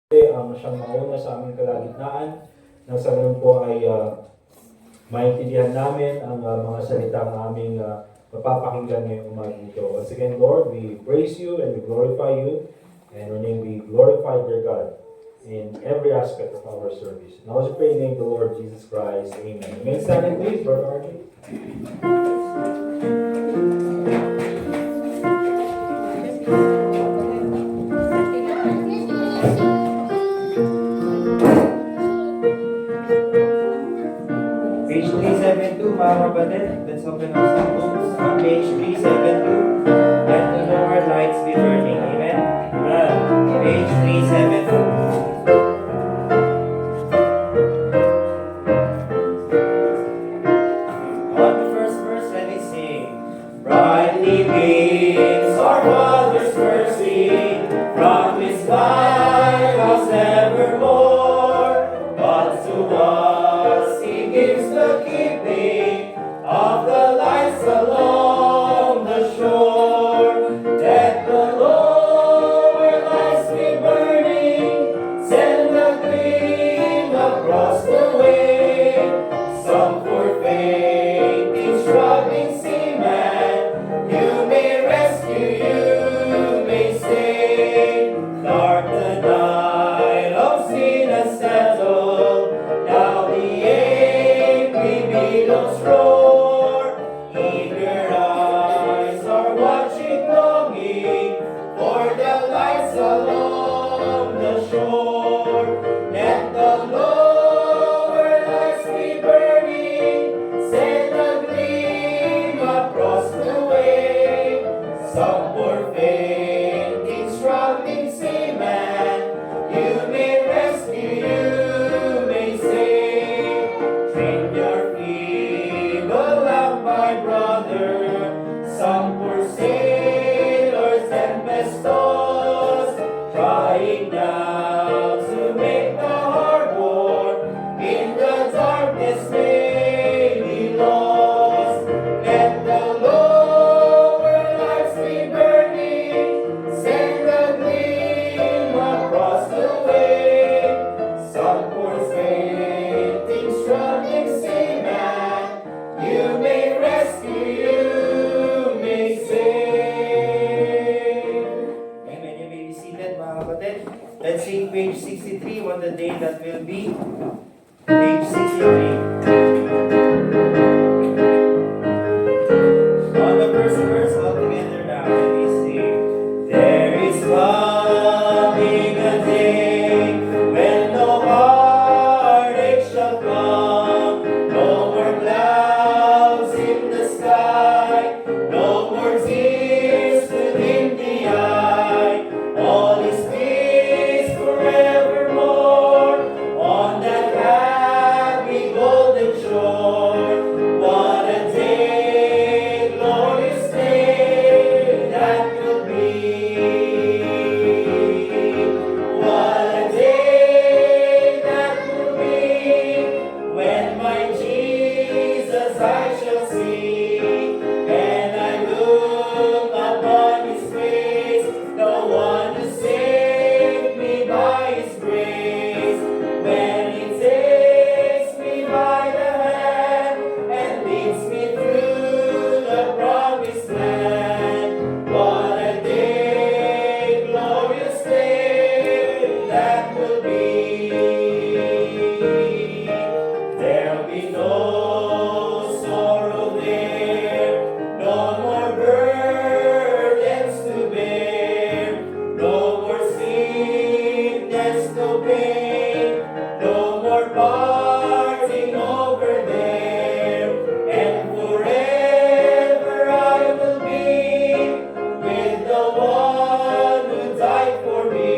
ang siyang mauna sa aming kalagitnaan nang sa ganun po ay maintindihan namin ang mga salitang aming mapapakinggan ngayong umaga ito. Once again, Lord, we praise you and we glorify you, and your name be glorified, dear God, in every aspect of our service. Now, as we pray in the name of the Lord Jesus Christ, amen. Amen. Stand and please, Brother Archie. Page 372, mga kapatid, let's open our samples. On page 372, let the Lord lights be burning. Amen? Page 372. On the first verse, let me sing. Brightly beams our Father's mercy from His lighthouse evermore. But to us He gives the keeping of the lights along the shore. Let the lower lights be burning, send a gleam across the way. Some for fainting, struggling seaman, you may rescue, you may save. Dark the night of sin has settled, now the angry billows roar. Eager eyes are watching, longing for the lights along the shore. Let the lower lights be burning, send a gleam across the way. Some poor fainting, struggling seaman, you may rescue, you may save. Train your feeble lamp, my brother. Some poor sailors tempest tossed, trying now to make the harbor. In the darkness may be lost. Let the lower lights be burning, send a gleam across the way. Some poor fainting, struggling seaman, you may rescue, you may save. Amen. You may be seated, mga kapatid. Let's sing page 63, What a Day That Will Be. Page 63. On the first verse, all together now, let me sing. There is coming a day when no heartache shall come, no more clouds in the sky, no more tears to dim the eye. All is peace forevermore on that happy golden shore. What a day, glorious day that will be. What a day that will be when my Jesus I shall see. And I look upon His face, the one who saved me by His grace. When He takes me by the hand and leads me through the promised land. What a day, glorious day that will be. There'll be no sorrow there, no more burdens to bear, no more sickness, no pain, no more parting over there. And forever I will be with the one who died for me.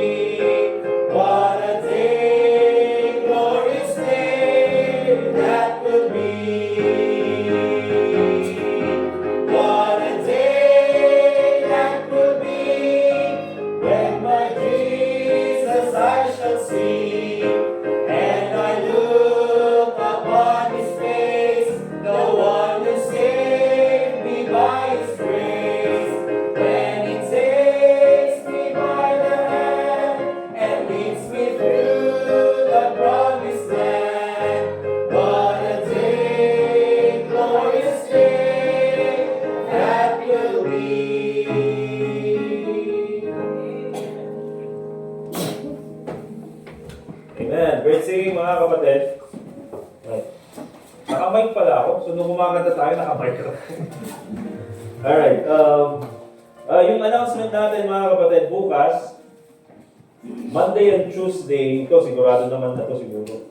What a day, glorious day that will be. What a day that will be when my Jesus I shall see. Amen. Great singing mga kapatid. Right. Nakamike pala ako. So nung kumakanta tayo, nakamike ako. Alright. Yung announcement natin mga kapatid, bukas, Monday and Tuesday, ito sigurado naman na to siguro.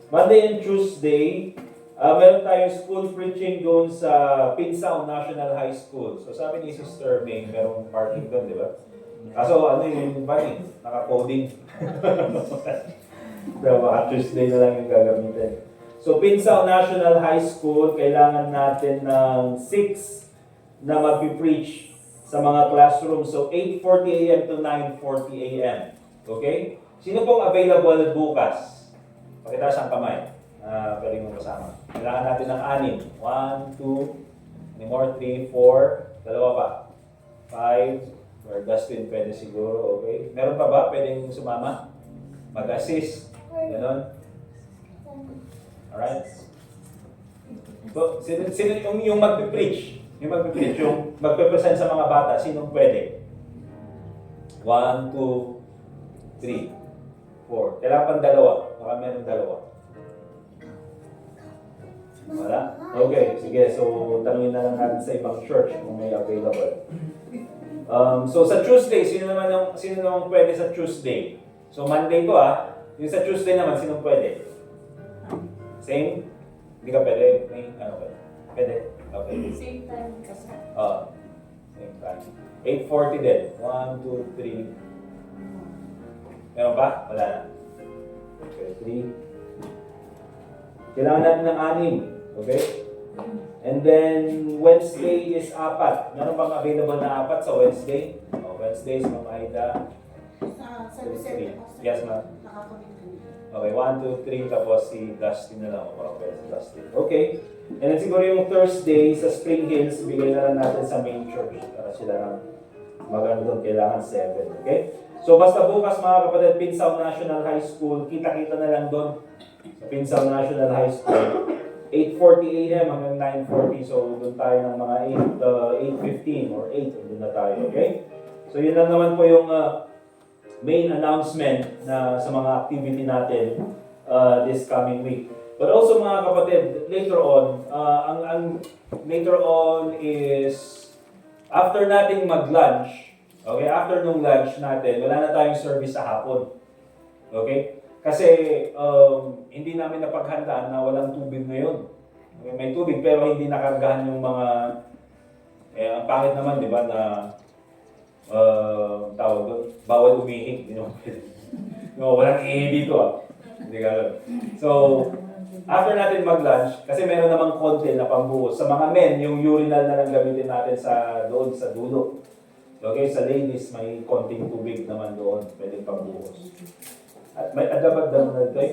Monday and Tuesday, meron tayong school preaching doon sa Pinsound National High School. So sabi ni Sister May, merong parking doon, di ba? Kaso ano yung van naka-coding. So baka Tuesday na lang yung gagamitin. So Pinsound National High School, kailangan natin ng 6 na mag-preach sa mga classroom. So 8:40 a.m. to 9:40 a.m. Okay? Sino pong available bukas? Pakitaas ang kamay. Pwede mo kasama. Kailangan natin ng 6. 1, 2, any more? 3, 4, dalawa pa. 5, or Dustin pwede siguro, okay? Meron pa ba pwedeng sumama? Mag-assist? Ganon? Alright? So, sino yung mag-preach? Yung mag-preach, yung magpe-present sa mga bata, sinong pwede? 1, 2, 3, 4. Kailangan pang dalawa. Baka meron dalawa. Wala? Okay, sige. So, tanungin na lang natin sa ibang church kung may available. So, sa Tuesday, sino naman pwede sa Tuesday? So, Monday to Yung sa Tuesday naman, sino pwede? Same? Hindi ka pwede? May ano pwede? Pwede? Okay. Same time kasi. Same time. 8:40 din. 1, 2, 3. Meron pa? Wala na. Okay, 3. Kailangan natin ng 6. Okay? And then, Wednesday is 4. Meron bang available na 4 sa Wednesday? Wednesday is Ma'am Aida. Sa Lucerne po. Yes, ma'am. Nakakamit kami. Okay, 1, 2, 3, tapos si Dustin na lang. Parang pwede si Dustin. Okay. And then siguro yung Thursday sa Spring Hills, bigay na lang natin sa main church. Para sila ng maganda doon, kailangan 7. Okay? So basta bukas mga kapatid, Pinsound National High School, kita-kita na lang doon sa Pinsound National High School. 8:40 a.m. hanggang 9:40. So doon tayo ng mga 8:15 or 8. Doon na tayo. Okay? So yun lang naman po yung main announcement na sa mga activity natin this coming week. But also mga kapatid, later on, ang later on is after nating mag-lunch, okay, after nung lunch natin, wala na tayong service sa hapon. Okay? Kasi hindi namin napaghandaan na walang tubig ngayon. Okay, may tubig pero hindi nakargahan yung mga ang pangit naman, di ba, na tawag doon, bawal umihig. No, walang ihi dito Hindi ka alam. So, after natin mag-lunch, kasi meron namang konti na pambuhos. Sa mga men, yung urinal na lang gamitin natin sa doon, sa dulo. Okay, sa ladies, may konting tubig naman doon. Pwedeng pambuhos. At may dapat daw na ito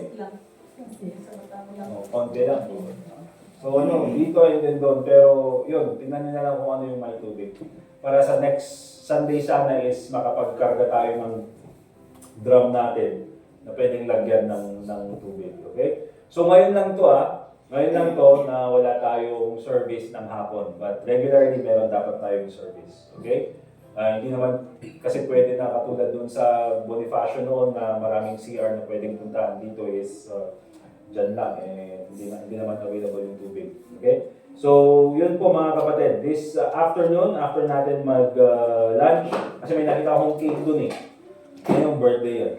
konti lang. So dito and then doon. Pero yun, tingnan nyo na lang kung ano yung may tubig. Para sa next Sunday sana is makapagkarga tayo ng drum natin na pwedeng lagyan ng tubig. Okay? So ngayon lang to Ngayon lang to na wala tayong service ng hapon. But regularly meron dapat tayong service. Okay? Hindi naman kasi pwede na katulad dun sa Bonifacio noon na maraming CR na pwedeng puntahan. Dito is dyan lang. Hindi naman available yung tubig. Okay? So, yun po mga kapatid. This afternoon, after natin mag-lunch, kasi may nakita akong cake dun Ano yung birthday yan?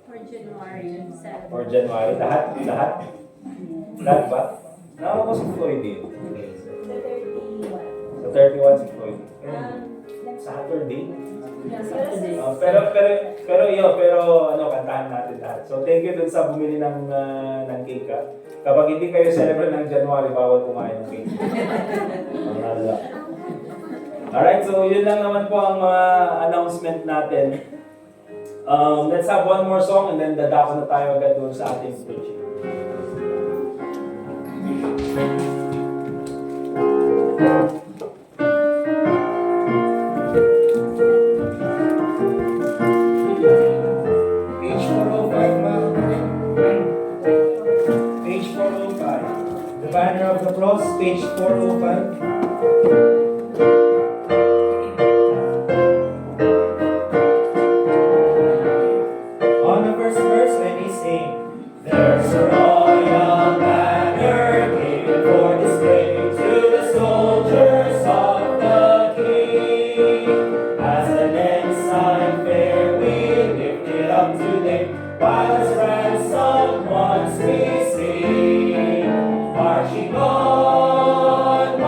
For January 7. For January. Lahat? Lahat ba? Nakaka ko si Floyd Sa 31 si Floyd. Saturday? Pero kantahan natin lahat. So thank you dun sa bumili ng cake Kapag hindi kayo celebrate ng January, bawal kumain ng cake. Alright, so yun lang naman po ang mga announcement natin. Let's have one more song and then dadako na tayo agad dun sa ating preaching. Page 405, mga kapatid. Page 405. The Banner of the Cross, page 405. On the first verse. There's a royal banner given for display to the soldiers of the King. As an ensign fair we lift it up today, while as ransom once we sing. Marching on,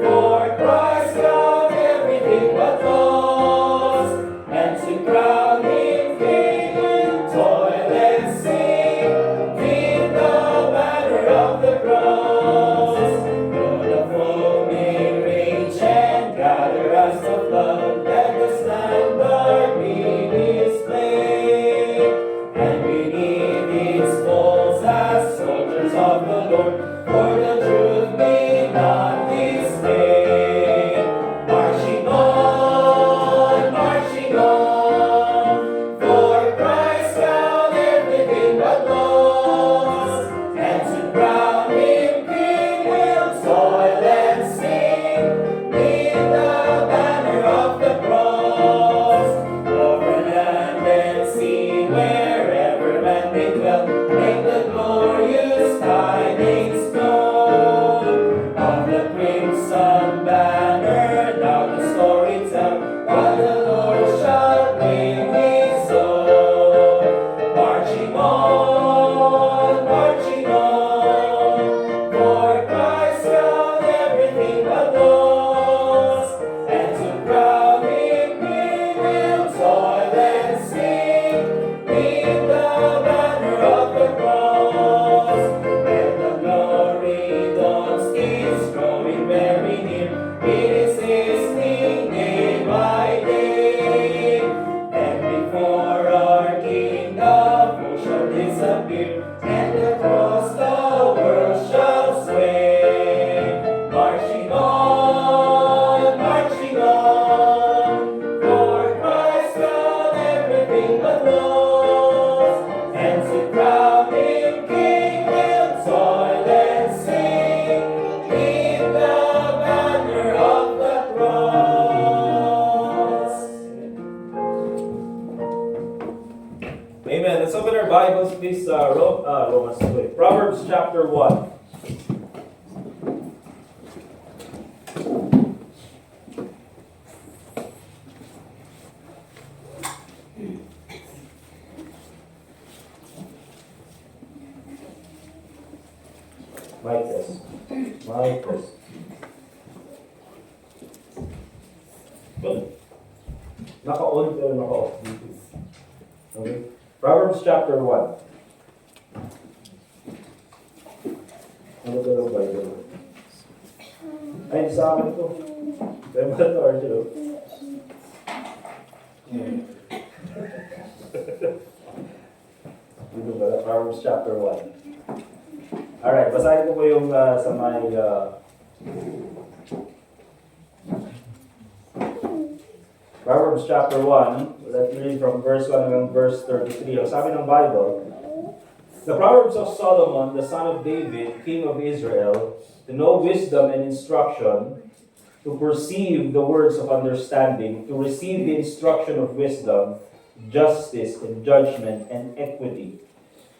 for Christ got everything but lost, and to crown him King we'll toil and sing, beneath the banner of the cross. Though the foe may rage and gather as the flood, let the standard be displayed, and beneath its folds as soldiers of the Lord, for the truth be not dismayed. Marching on, for Christ found everything but lost, and to crown him King we'll toil and sing, beneath the banner of the cross. Over land and sea, wherever man may dwell, make the glorious tidings known of the crimson banner. Now the story tell, while the Lord shall bring his own. Marching on, for Christ found everything but lost, and to crown him King we'll toil and sing, beneath the banner of the cross. And the glory dawns is growing very near, it is hastening day by day, and before our King the foe shall disappear, and across the world shall sway. Marching on, for Christ found everything but lost, and to crown him King we'll toil and sing, beneath the banner of the cross. Amen. Let's open our Bibles, please. Proverbs chapter 1. Mic test. Mic test. Good. Naka-on pero naka-off. Okay. Proverbs chapter 1. Ano ba yung Bible? Ay, sa akin ito. Kaya ba ito, Archie? Dito ba? Proverbs chapter 1. Alright, basahin ko po yung sa may Proverbs chapter 1. Let's read from verse 1 hanggang verse 33. Ang sabi ng Bible, the Proverbs of Solomon, the son of David, king of Israel, to know wisdom and instruction, to perceive the words of understanding, to receive the instruction of wisdom, justice and judgment and equity,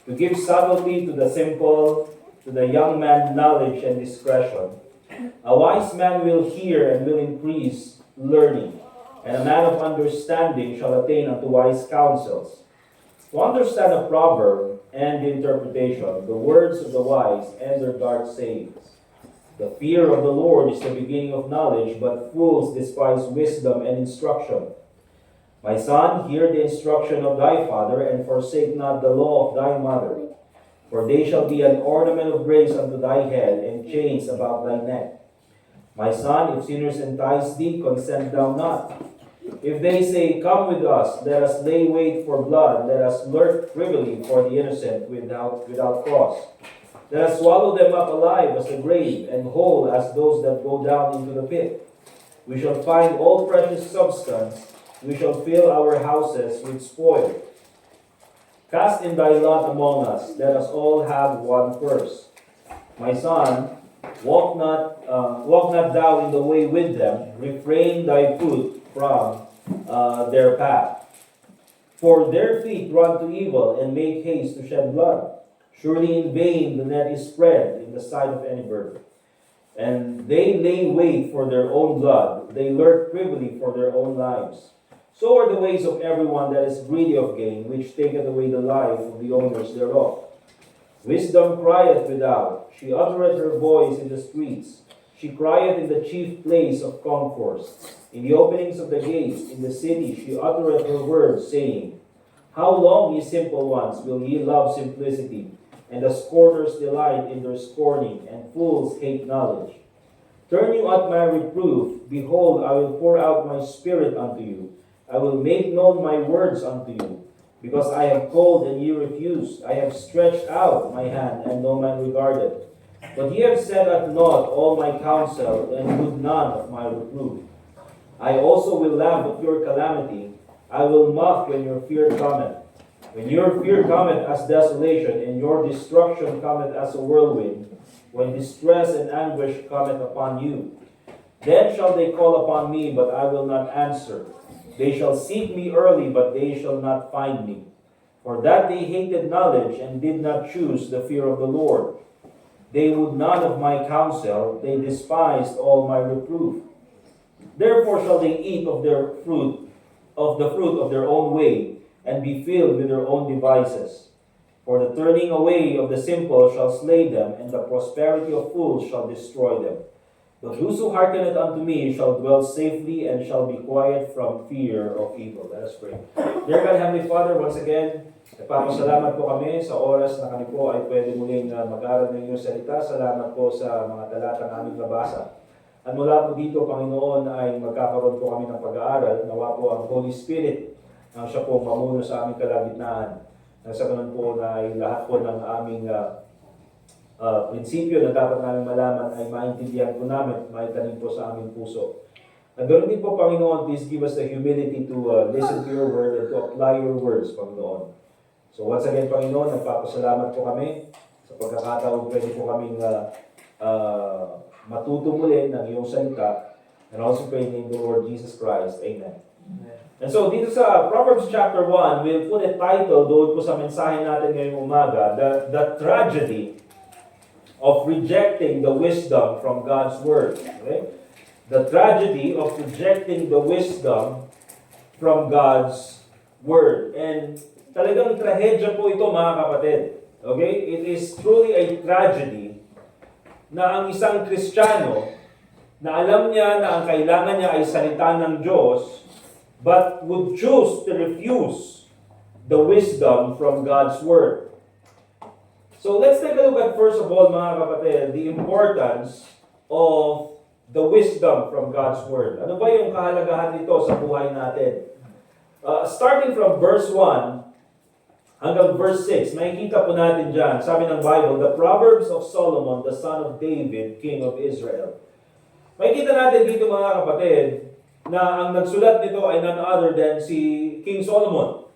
to give subtlety to the simple, to the young man knowledge and discretion. A wise man will hear and will increase learning, and a man of understanding shall attain unto wise counsels. To understand a proverb and the interpretation, the words of the wise and their dark sayings. The fear of the Lord is the beginning of knowledge, but fools despise wisdom and instruction. My son, hear the instruction of thy father, and forsake not the law of thy mother. For they shall be an ornament of grace unto thy head, and chains about thy neck. My son, if sinners entice thee, consent thou not. If they say, come with us, let us lay wait for blood, let us lurk privily for the innocent without cause. Let us swallow them up alive as the grave, and whole as those that go down into the pit. We shall find all precious substance, we shall fill our houses with spoil. Cast in thy lot among us, let us all have one purse. My son, walk not thou in the way with them, refrain thy foot from their path. For their feet run to evil and make haste to shed blood. Surely in vain the net is spread in the sight of any bird. And they lay wait for their own blood. They lurk privily for their own lives. So are the ways of everyone that is greedy of gain, which taketh away the life of the owners thereof. Wisdom crieth without. She uttereth her voice in the streets. She crieth in the chief place of concourse. In the openings of the gates, in the city, she uttereth her words, saying, How long, ye simple ones, will ye love simplicity? And the scorners delight in their scorning, and fools hate knowledge. Turn you at my reproof. Behold, I will pour out my spirit unto you. I will make known my words unto you. Because I have called, and ye refused. I have stretched out my hand, and no man regarded. But ye have set at naught all my counsel, and would none of my reproof. I also will laugh at your calamity. I will mock when your fear cometh. When your fear cometh as desolation, and your destruction cometh as a whirlwind, when distress and anguish cometh upon you, then shall they call upon me, but I will not answer. They shall seek me early, but they shall not find me. For that they hated knowledge, and did not choose the fear of the Lord. They would none of my counsel, they despised all my reproof. Therefore shall they eat of their fruit, of the fruit of their own way, and be filled with their own devices. For the turning away of the simple shall slay them, and the prosperity of fools shall destroy them. But whoso hearkeneth unto me shall dwell safely, and shall be quiet from fear of evil. Let us pray. Dear God, Heavenly Father, once again, nagpapasalamat po kami sa oras na kami po ay pwede muling mag-aral ng iyong salita. Salamat po sa mga talatang aming nabasa. At mula po dito, Panginoon, ay magkakaroon po kami ng pag-aaral. Nawa po ang Holy Spirit ang siya po mamuno sa aming kalagitnaan. Nang sa ganun po na ay lahat po ng aming prinsipyo na dapat namin malaman ay maintindihan po namin, maitanim po sa aming puso. At ganoon din po, Panginoon, please give us the humility to listen to your word and to apply your words, Panginoon. So once again, Panginoon, nagpapasalamat po kami sa pagkakataon pwede po kaming matuto muli ng iyong salita. And also pray in the Lord Jesus Christ. Amen. And so dito sa Proverbs chapter 1, we'll put a title doon po sa mensahe natin ngayong umaga, the tragedy of rejecting the wisdom from God's Word. Okay? The tragedy of rejecting the wisdom from God's Word. And talagang trahedya po ito, mga kapatid. Okay? It is truly a tragedy na ang isang Kristiyano na alam niya na ang kailangan niya ay salita ng Diyos, but would choose to refuse the wisdom from God's Word. So let's take a look at, first of all, mga kapatid, the importance of the wisdom from God's Word. Ano ba yung kahalagahan nito sa buhay natin? Starting from verse 1 hanggang verse 6, makikita po natin dyan, sabi ng Bible, the Proverbs of Solomon, the son of David, king of Israel. Makikita natin dito, mga kapatid, na ang nagsulat nito ay none other than si King Solomon.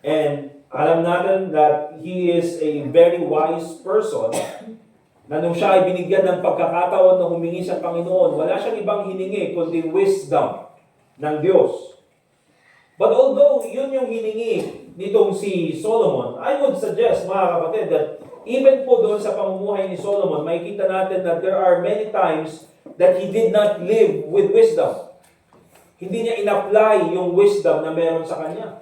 And alam natin that he is a very wise person, na nung siya ay binigyan ng pagkakataon na humingi sa Panginoon, wala siyang ibang hiningi kundi wisdom ng Diyos. But although yun yung hiningi nitong si Solomon, I would suggest, mga kapatid, that even po doon sa pamumuhay ni Solomon, makikita natin that there are many times that he did not live with wisdom. Hindi niya in-apply yung wisdom na meron sa kanya.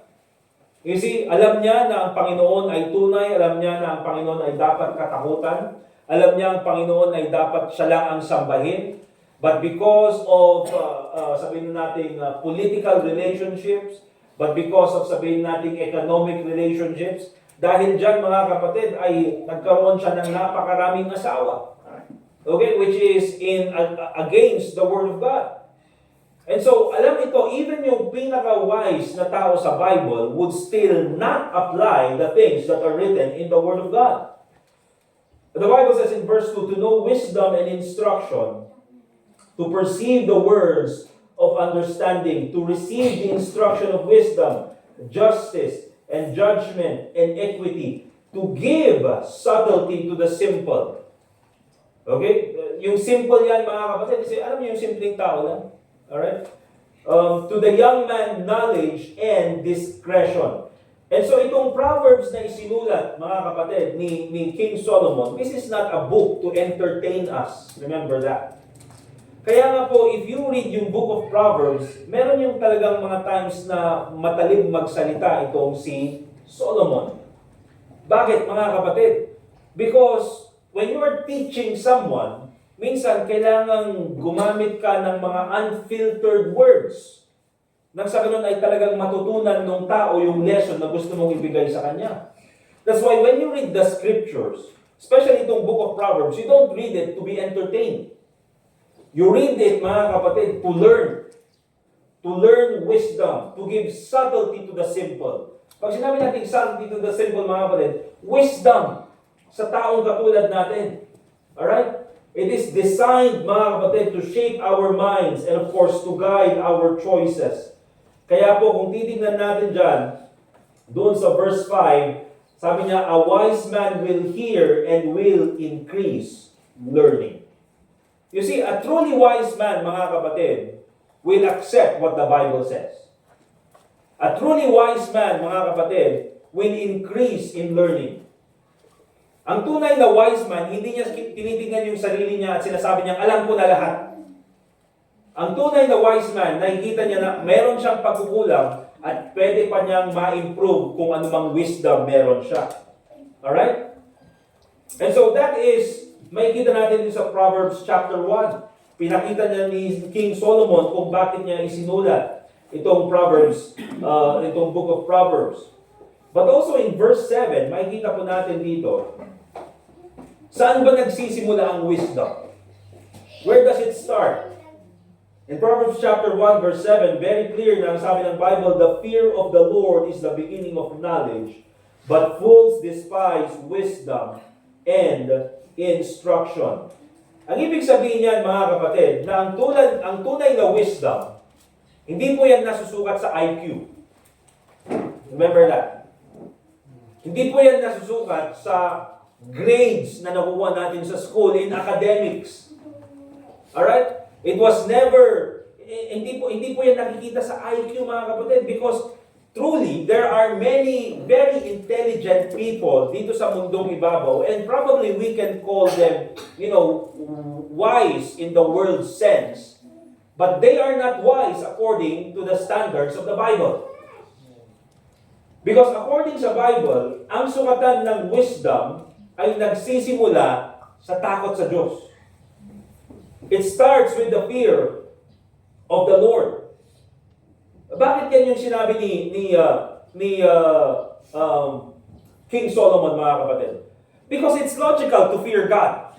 You see, alam niya na ang Panginoon ay tunay, alam niya na ang Panginoon ay dapat katakutan, alam niya ang Panginoon ay dapat siya lang ang sambahin, but because of, sabihin natin, political relationships, but because of, sabihin natin, economic relationships, dahil dyan, mga kapatid, ay nagkaroon siya ng napakaraming asawa. Okay, which is against the Word of God. And so, alam ito, even yung pinaka-wise na tao sa Bible would still not apply the things that are written in the Word of God. The Bible says in verse 2, to know wisdom and instruction, to perceive the words of understanding, to receive the instruction of wisdom, justice, and judgment, and equity, to give subtlety to the simple. Okay? Yung simple yan, mga kapatid, kasi alam niyo yung simpleng tao lang. Alright? To the young man, knowledge and discretion. And so itong Proverbs na isinulat, mga kapatid, ni King Solomon, this is not a book to entertain us. Remember that. Kaya nga po, if you read yung book of Proverbs, meron yung talagang mga times na matalim magsalita itong si Solomon. Bakit, mga kapatid? Because when you are teaching someone, minsan kailangan gumamit ka ng mga unfiltered words. Nang sa ganun ay talagang matutunan ng tao yung lesson na gusto mong ibigay sa kanya. That's why when you read the scriptures, especially itong book of Proverbs, you don't read it to be entertained. You read it, mga kapatid, to learn. To learn wisdom, to give subtlety to the simple. Pag sinabi natin subtlety to the simple, mga kapatid, wisdom sa taong katulad natin. Alright? It is designed, mga kapatid, to shape our minds and of course to guide our choices. Kaya po, kung titignan natin dyan, doon sa verse 5, sabi niya, a wise man will hear and will increase learning. You see, a truly wise man, mga kapatid, will accept what the Bible says. A truly wise man, mga kapatid, will increase in learning. Ang tunay na wise man, hindi niya tinitingnan yung sarili niya at sinasabi niya, alam ko na lahat. Ang tunay na wise man, nakikita niya na meron siyang pagkukulang at pwede pa niyang ma-improve kung anumang wisdom meron siya. Alright? And so that is, makikita natin din sa Proverbs chapter 1. Pinakita niya ni King Solomon kung bakit niya isinulat itong Proverbs, itong book of Proverbs. But also in verse 7, makikita po natin dito, saan ba nagsisimula ang wisdom? Where does it start? In Proverbs chapter 1 verse 7, very clear na ang sabi ng Bible, the fear of the Lord is the beginning of knowledge, but fools despise wisdom and instruction. Ang ibig sabihin niyan, mga kapatid, na ang tunay na wisdom, hindi po yan nasusukat sa IQ. Remember that. Hindi po yan nasusukat sa grades na nakuha natin sa school in academics. Alright? It was never, hindi po yan nakikita sa IQ, mga kapatid, because truly, there are many very intelligent people dito sa mundong ibabaw, and probably we can call them, wise in the world sense, but they are not wise according to the standards of the Bible. Because according sa Bible, ang sukatan ng wisdom ay nagsisimula sa takot sa Diyos. It starts with the fear of the Lord. Bakit yan yung sinabi ni King Solomon, mga kapatid? Because it's logical to fear God.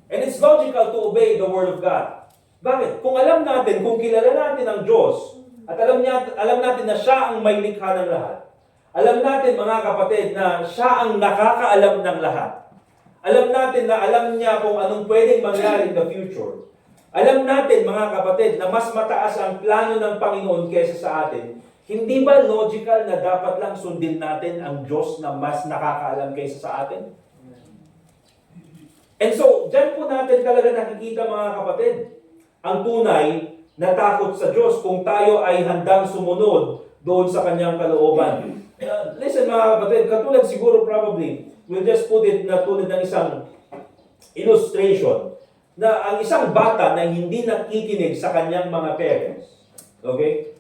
And it's logical to obey the Word of God. Bakit? Kung alam natin, kung kilala natin ang Diyos, at alam natin na siya ang may likha ng lahat. Alam natin, mga kapatid, na siya ang nakakaalam ng lahat. Alam natin na alam niya kung anong pwedeng mangyari in the future. Alam natin, mga kapatid, na mas mataas ang plano ng Panginoon kaysa sa atin. Hindi ba logical na dapat lang sundin natin ang Diyos na mas nakakaalam kaysa sa atin? And so, dyan po natin talaga nakikita, mga kapatid, ang tunay na takot sa Diyos kung tayo ay handang sumunod doon sa kanyang kalooban. Listen, mga kapatid, katulad siguro probably, we'll just put it na tulad ng isang illustration na ang isang bata na hindi nakikinig sa kanyang mga parents, okay?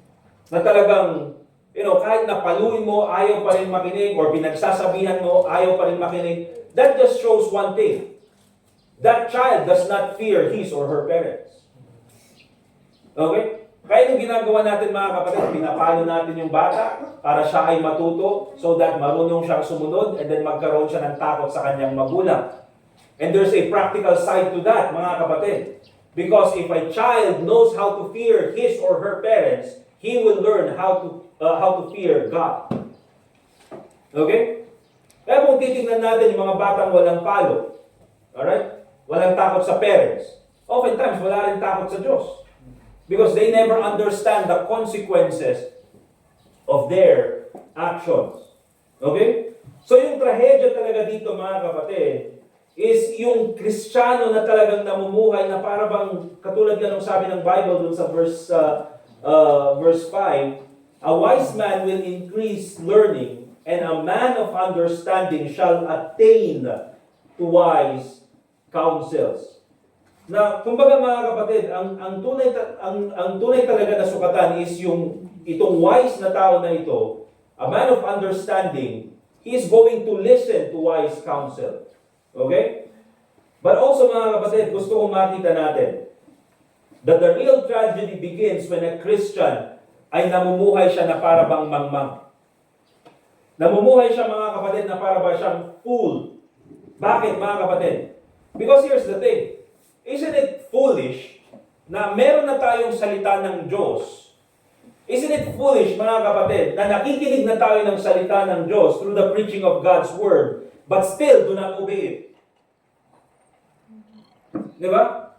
Na talagang, kahit napaluin mo, ayaw pa rin makinig, or pinagsasabihan mo, ayaw pa rin makinig, that just shows one thing. That child does not fear his or her parents. Okay? Kaya yung ginagawa natin, mga kapatid, pinapalo natin yung bata para siya ay matuto so that marunong siyang sumunod and then magkaroon siya ng takot sa kanyang magulang. And there's a practical side to that, mga kapatid. Because if a child knows how to fear his or her parents, he will learn how to fear God. Okay? Kaya kung titignan natin yung mga batang walang palo, alright? Walang takot sa parents. Oftentimes, wala rin takot sa Diyos. Because they never understand the consequences of their actions. Okay? So yung trahedya talaga dito, mga kapatid, is yung Kristiyano na talagang namumuhay na para bang, katulad nga nung sabi ng Bible dun sa verse 5, A wise man will increase learning, and a man of understanding shall attain to wise counsels. Na kumbaga mga kapatid, ang tunay talaga na sukatan is yung itong wise na tao na ito, a man of understanding, he is going to listen to wise counsel. Okay? But also mga kapatid, gusto kong makita natin that the real tragedy begins when a Christian ay namumuhay siya na para bang mangmang. Namumuhay siya mga kapatid na para ba siyang fool. Bakit mga kapatid? Because here's the thing. Isn't it foolish na meron na tayong salita ng Diyos? Isn't it foolish mga kapatid na nakikinig na tayo ng salita ng Diyos through the preaching of God's Word but still do not obey it? Di ba?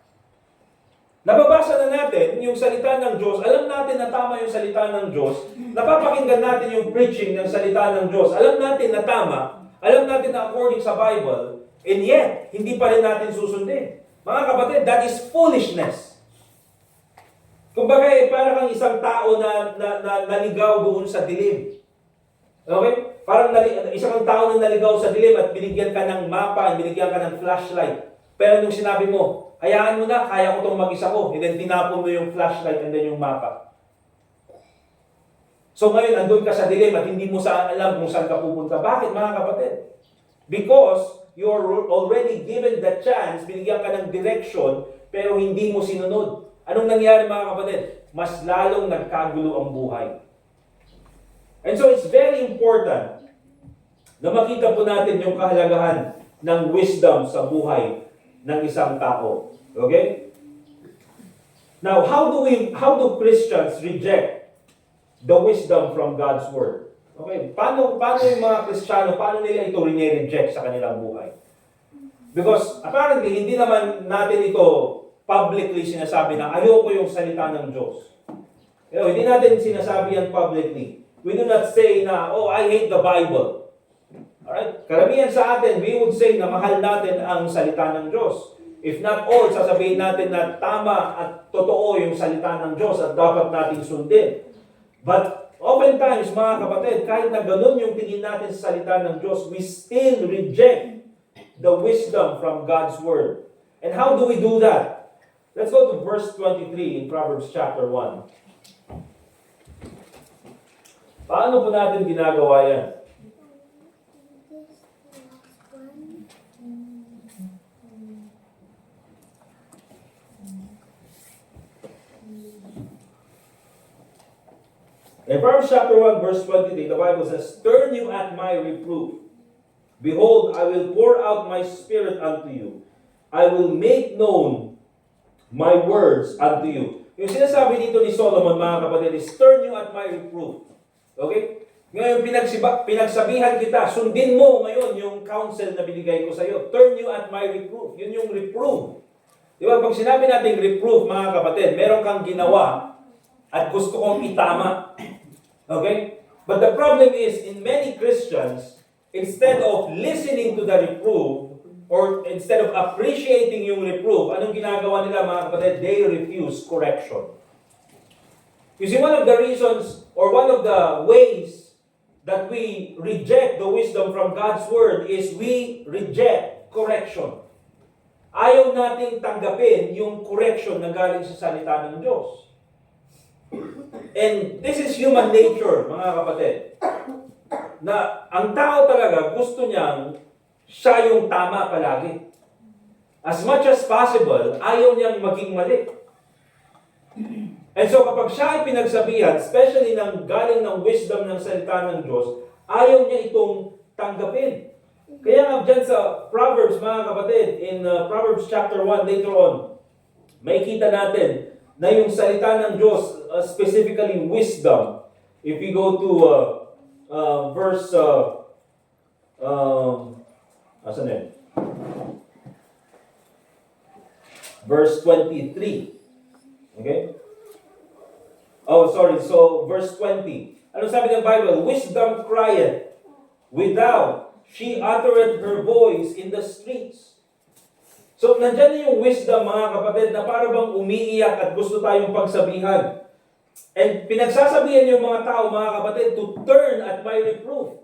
Nababasa na natin yung salita ng Diyos, alam natin na tama yung salita ng Diyos, napapakinggan natin yung preaching ng salita ng Diyos, alam natin na tama, alam natin na according sa Bible, and yet, hindi pa rin natin susundin. Mga kapatid, that is foolishness. Kumbaga, para kang isang tao na naligaw doon sa dilim. Okay? Parang isang tao na naligaw sa dilim at binigyan ka ng mapa, binigyan ka ng flashlight. Pero nung sinabi mo, hayaan mo na, kaya ko itong mag-isa ko. And then tinapon mo yung flashlight and then yung mapa. So ngayon, andun ka sa dilim at hindi mo alam kung saan ka pupunta. Bakit mga kapatid? Because you're already given the chance, binigyan ka ng direction, pero hindi mo sinunod. Anong nangyari mga kapatid? Mas lalong nagkagulo ang buhay. And so it's very important na makita po natin yung kahalagahan ng wisdom sa buhay ng isang tao. Okay? Now, how do Christians reject the wisdom from God's Word? Okay, paano yung mga Kristiyano, paano nila ito rinireject sa kanilang buhay? Because apparently, hindi naman natin ito publicly sinasabi na ayoko yung salita ng Diyos. Hindi natin sinasabi yan publicly. We do not say na, oh, I hate the Bible. Alright? Karamihan sa atin, we would say na mahal natin ang salita ng Diyos. If not all, sasabihin natin na tama at totoo yung salita ng Diyos at dapat natin sundin. But oftentimes, mga kapatid, kahit na ganun yung tingin natin sa salita ng Diyos, we still reject the wisdom from God's Word. And how do we do that? Let's go to verse 23 in Proverbs chapter 1. Paano po natin ginagawa yan? In Proverbs chapter 1, verse 23, the Bible says, "Turn you at my reproof. Behold, I will pour out my spirit unto you. I will make known my words unto you." Yung sinasabi dito ni Solomon, mga kapatid, is turn you at my reproof. Okay? Ngayon, pinagsabihan kita, sundin mo ngayon yung counsel na binigay ko sa iyo. Turn you at my reproof. Yun yung reproof. Di ba? Pag sinabi natin reproof, mga kapatid, meron kang ginawa at gusto kong itama. Okay? But the problem is, in many Christians, instead of listening to the reproof, or instead of appreciating yung reproof, anong ginagawa nila mga kapatid? They refuse correction. You see, one of the reasons, or one of the ways that we reject the wisdom from God's Word is we reject correction. Ayaw nating tanggapin yung correction na galing sa salita ng Diyos. And this is human nature, mga kapatid. Na ang tao talaga gusto niyang siya yung tama palagi. As much as possible, ayaw niyang maging mali. And so kapag siya ay pinagsabihan, especially ng galing ng wisdom ng salita ng Diyos, ayaw niya itong tanggapin. Kaya nga dyan sa Proverbs, mga kapatid, in Proverbs chapter 1, later on, makikita natin na yung salita ng Diyos, specifically wisdom. If we go to verse, asan yun? Verse 23. Okay? Oh, sorry. So, verse 20. Ano sabi ng Bible? Wisdom crieth without, she uttereth her voice in the streets. So, nandyan na yung wisdom, mga kapatid, na para bang umiiyak at gusto tayong pagsabihan. And pinagsasabihan yung mga tao, mga kapatid, to turn at my reproof.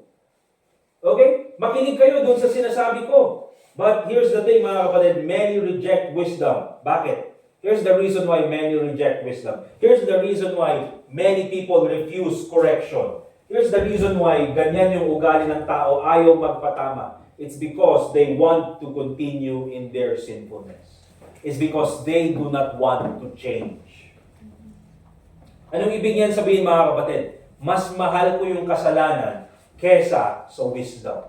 Okay? Makinig kayo dun sa sinasabi ko. But here's the thing, mga kapatid, many reject wisdom. Bakit? Here's the reason why many reject wisdom. Here's the reason why many people refuse correction. Here's the reason why ganyan yung ugali ng tao, ayaw magpatama. It's because they want to continue in their sinfulness. It's because they do not want to change. Anong ibig niyan sabihin, mga kapatid? Mas mahal ko yung kasalanan kesa sa wisdom.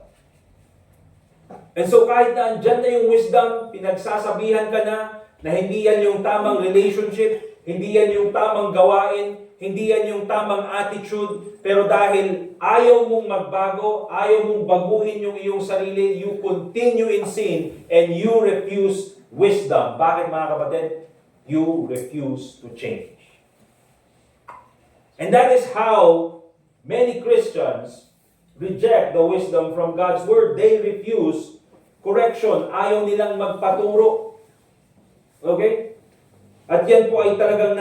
And so kahit na andyan na yung wisdom, pinagsasabihan ka na hindi yan yung tamang relationship, hindi yan yung tamang gawain, hindi yan yung tamang attitude, pero dahil ayaw mong magbago, ayaw mong baguhin yung iyong sarili, you continue in sin and you refuse wisdom. Bakit, mga kapatid? You refuse to change. And that is how many Christians reject the wisdom from God's Word. They refuse correction. Ayaw nilang magpaturo. Okay? At yan po ay talagang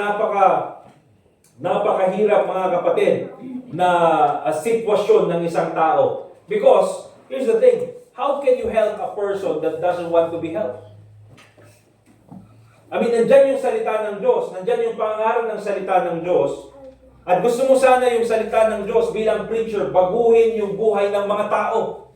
napakahirap, mga kapatid, na sitwasyon ng isang tao. Because, here's the thing, how can you help a person that doesn't want to be helped? I mean, nandyan yung salita ng Diyos, nandyan yung pangaral ng salita ng Diyos, at gusto mo sana yung salita ng Diyos bilang preacher, baguhin yung buhay ng mga tao.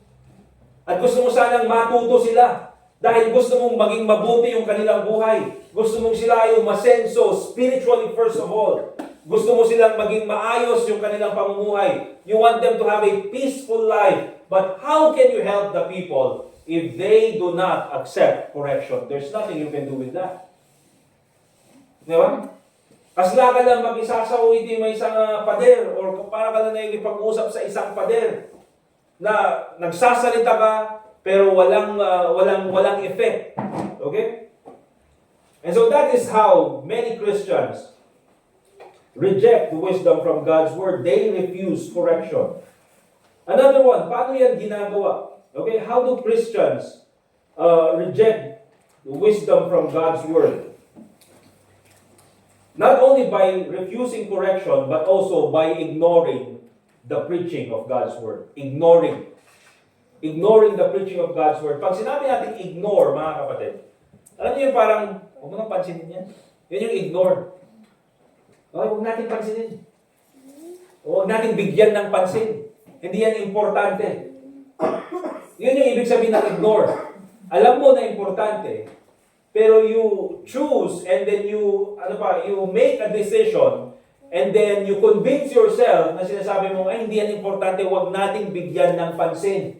At gusto mo sanang matuto sila. Dahil gusto mong maging mabuti yung kanilang buhay. Gusto mong sila yung masenso, spiritually first of all. Gusto mo silang maging maayos yung kanilang pamumuhay. You want them to have a peaceful life. But how can you help the people if they do not accept correction? There's nothing you can do with that. Di ba? Kasla ka lang mag-isasawiti may isang pader or para ka lang nakikipag-usap sa isang pader na nagsasalita ka pero walang effect. Okay? And so that is how many Christians reject the wisdom from God's Word. They refuse correction. Another one, paano yan ginagawa? Okay, how do Christians reject the wisdom from God's Word? Not only by refusing correction, but also by ignoring the preaching of God's Word. Ignoring the preaching of God's Word. Pag sinabi natin ignore, mga kapatid, alam niyo yung parang, huwag mo nang pansinin yan. Yun yung ignore. Okay, huwag natin pansinin. Huwag natin bigyan ng pansin. Hindi yan importante. Yun yung ibig sabihin ng ignore. Alam mo na importante, pero you choose and then you make a decision and then you convince yourself na sinasabi mo, ay hindi yan importante, huwag nating bigyan ng pansin.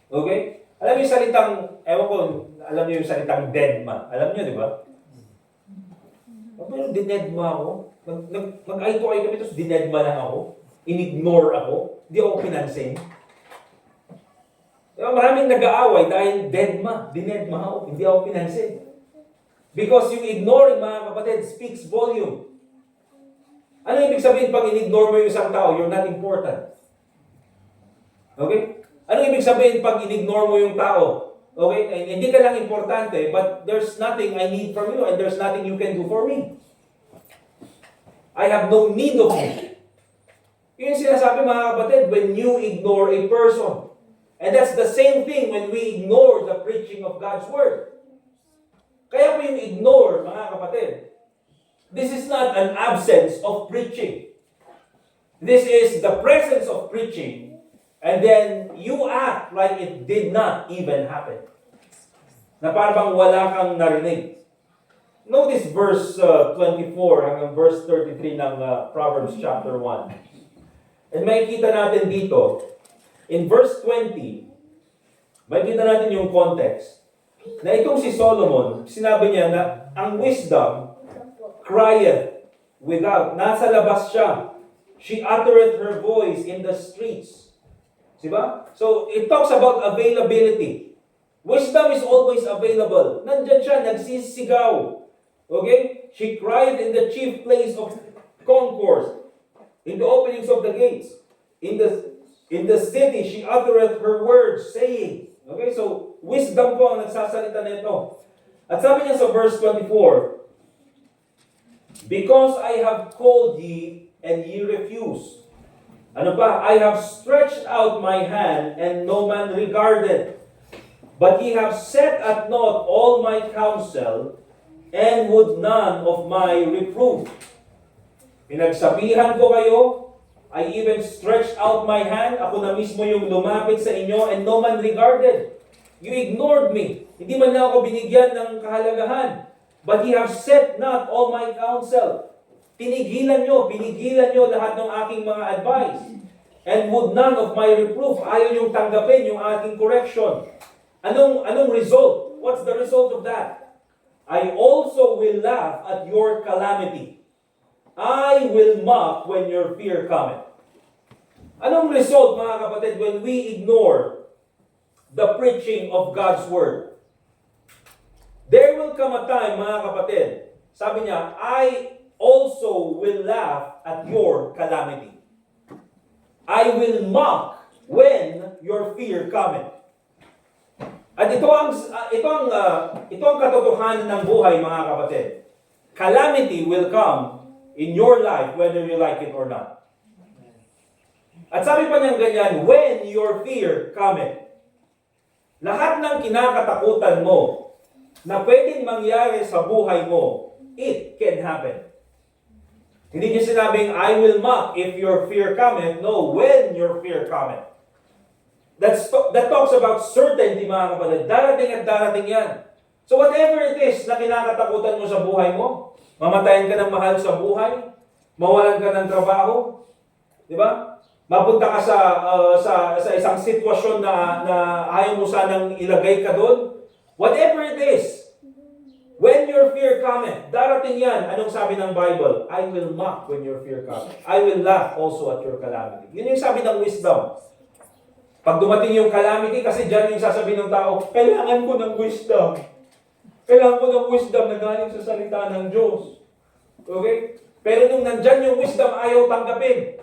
Okay? Alam niyo yung salitang, alam niyo yung salitang deadma. Alam niyo, di ba? Pero dinedma ako. Mag-eye to eye kami, tapos dinedma lang ako. Inignore ako. Hindi ako pinansin. Maraming nag-aaway dahil dinedma ako, hindi ako pinansin. Because yung ignoring, mga kapatid, speaks volume. Ano ibig sabihin pag in-ignore mo yung isang tao? You're not important. Okay? Ano ibig sabihin pag in-ignore mo yung tao? Okay? Hindi ka lang importante, but there's nothing I need from you and there's nothing you can do for me. I have no need of you. Yun yung sinasabi, mga kapatid, when you ignore a person. And that's the same thing when we ignore the preaching of God's Word. Kaya po yung ignore, mga kapatid, this is not an absence of preaching. This is the presence of preaching, and then you act like it did not even happen. Na parang wala kang narinig. Notice verse 24 hanggang verse 33 ng Proverbs chapter 1. And makikita natin dito, in verse 20, makikita natin yung context, na itong si Solomon, sinabi niya na ang wisdom crieth without. Nasa labas siya. She uttereth her voice in the streets. Diba? So, it talks about availability. Wisdom is always available. Nandyan siya, nagsisigaw. Okay? She cried in the chief place of concourse, in the openings of the gates. In the city, she uttereth her words, saying. Okay? So, wisdom po ang nagsasalita nito. At sabi niya sa verse 24, Because I have called ye, and ye refuse. Ano pa? I have stretched out my hand, and no man regarded. But ye have set at naught all my counsel, and would none of my reproof. Pinagsabihan ko kayo, I even stretched out my hand, ako na mismo yung lumapit sa inyo, and no man regarded. You ignored me. Hindi man na ako binigyan ng kahalagahan. But ye have set not all my counsel. Pinigilan nyo lahat ng aking mga advice. And would none of my reproof. Ayaw yung tanggapin yung aking correction. Anong result? What's the result of that? I also will laugh at your calamity. I will mock when your fear cometh. Anong result, mga kapatid, when we ignore the preaching of God's Word? There will come a time, mga kapatid, sabi niya, I also will laugh at your calamity. I will mock when your fear cometh. At ito ang katotohanan ng buhay, mga kapatid. Calamity will come in your life whether you like it or not. At sabi pa niyang ganyan, when your fear cometh. Lahat ng kinakatakutan mo na pwedeng mangyari sa buhay mo, it can happen. Hindi niya sinabing, I will mock if your fear cometh. No, when your fear cometh. That talks about certainty, mga kapatid. Darating at darating yan. So whatever it is na kinakatakutan mo sa buhay mo, mamatayan ka ng mahal sa buhay, mawalan ka ng trabaho, di ba? Mapunta ka sa isang sitwasyon na ayaw mo sanang ilagay ka doon. Whatever it is, when your fear cometh, darating yan. Anong sabi ng Bible? I will mock when your fear cometh. I will laugh also at your calamity. Yun yung sabi ng wisdom. Pag dumating yung calamity, kasi dyan yung sasabihin ng tao, kailangan ko ng wisdom. Kailangan ko ng wisdom na galing sa salita ng Diyos. Okay? Pero nung nandyan yung wisdom, ayaw tanggapin.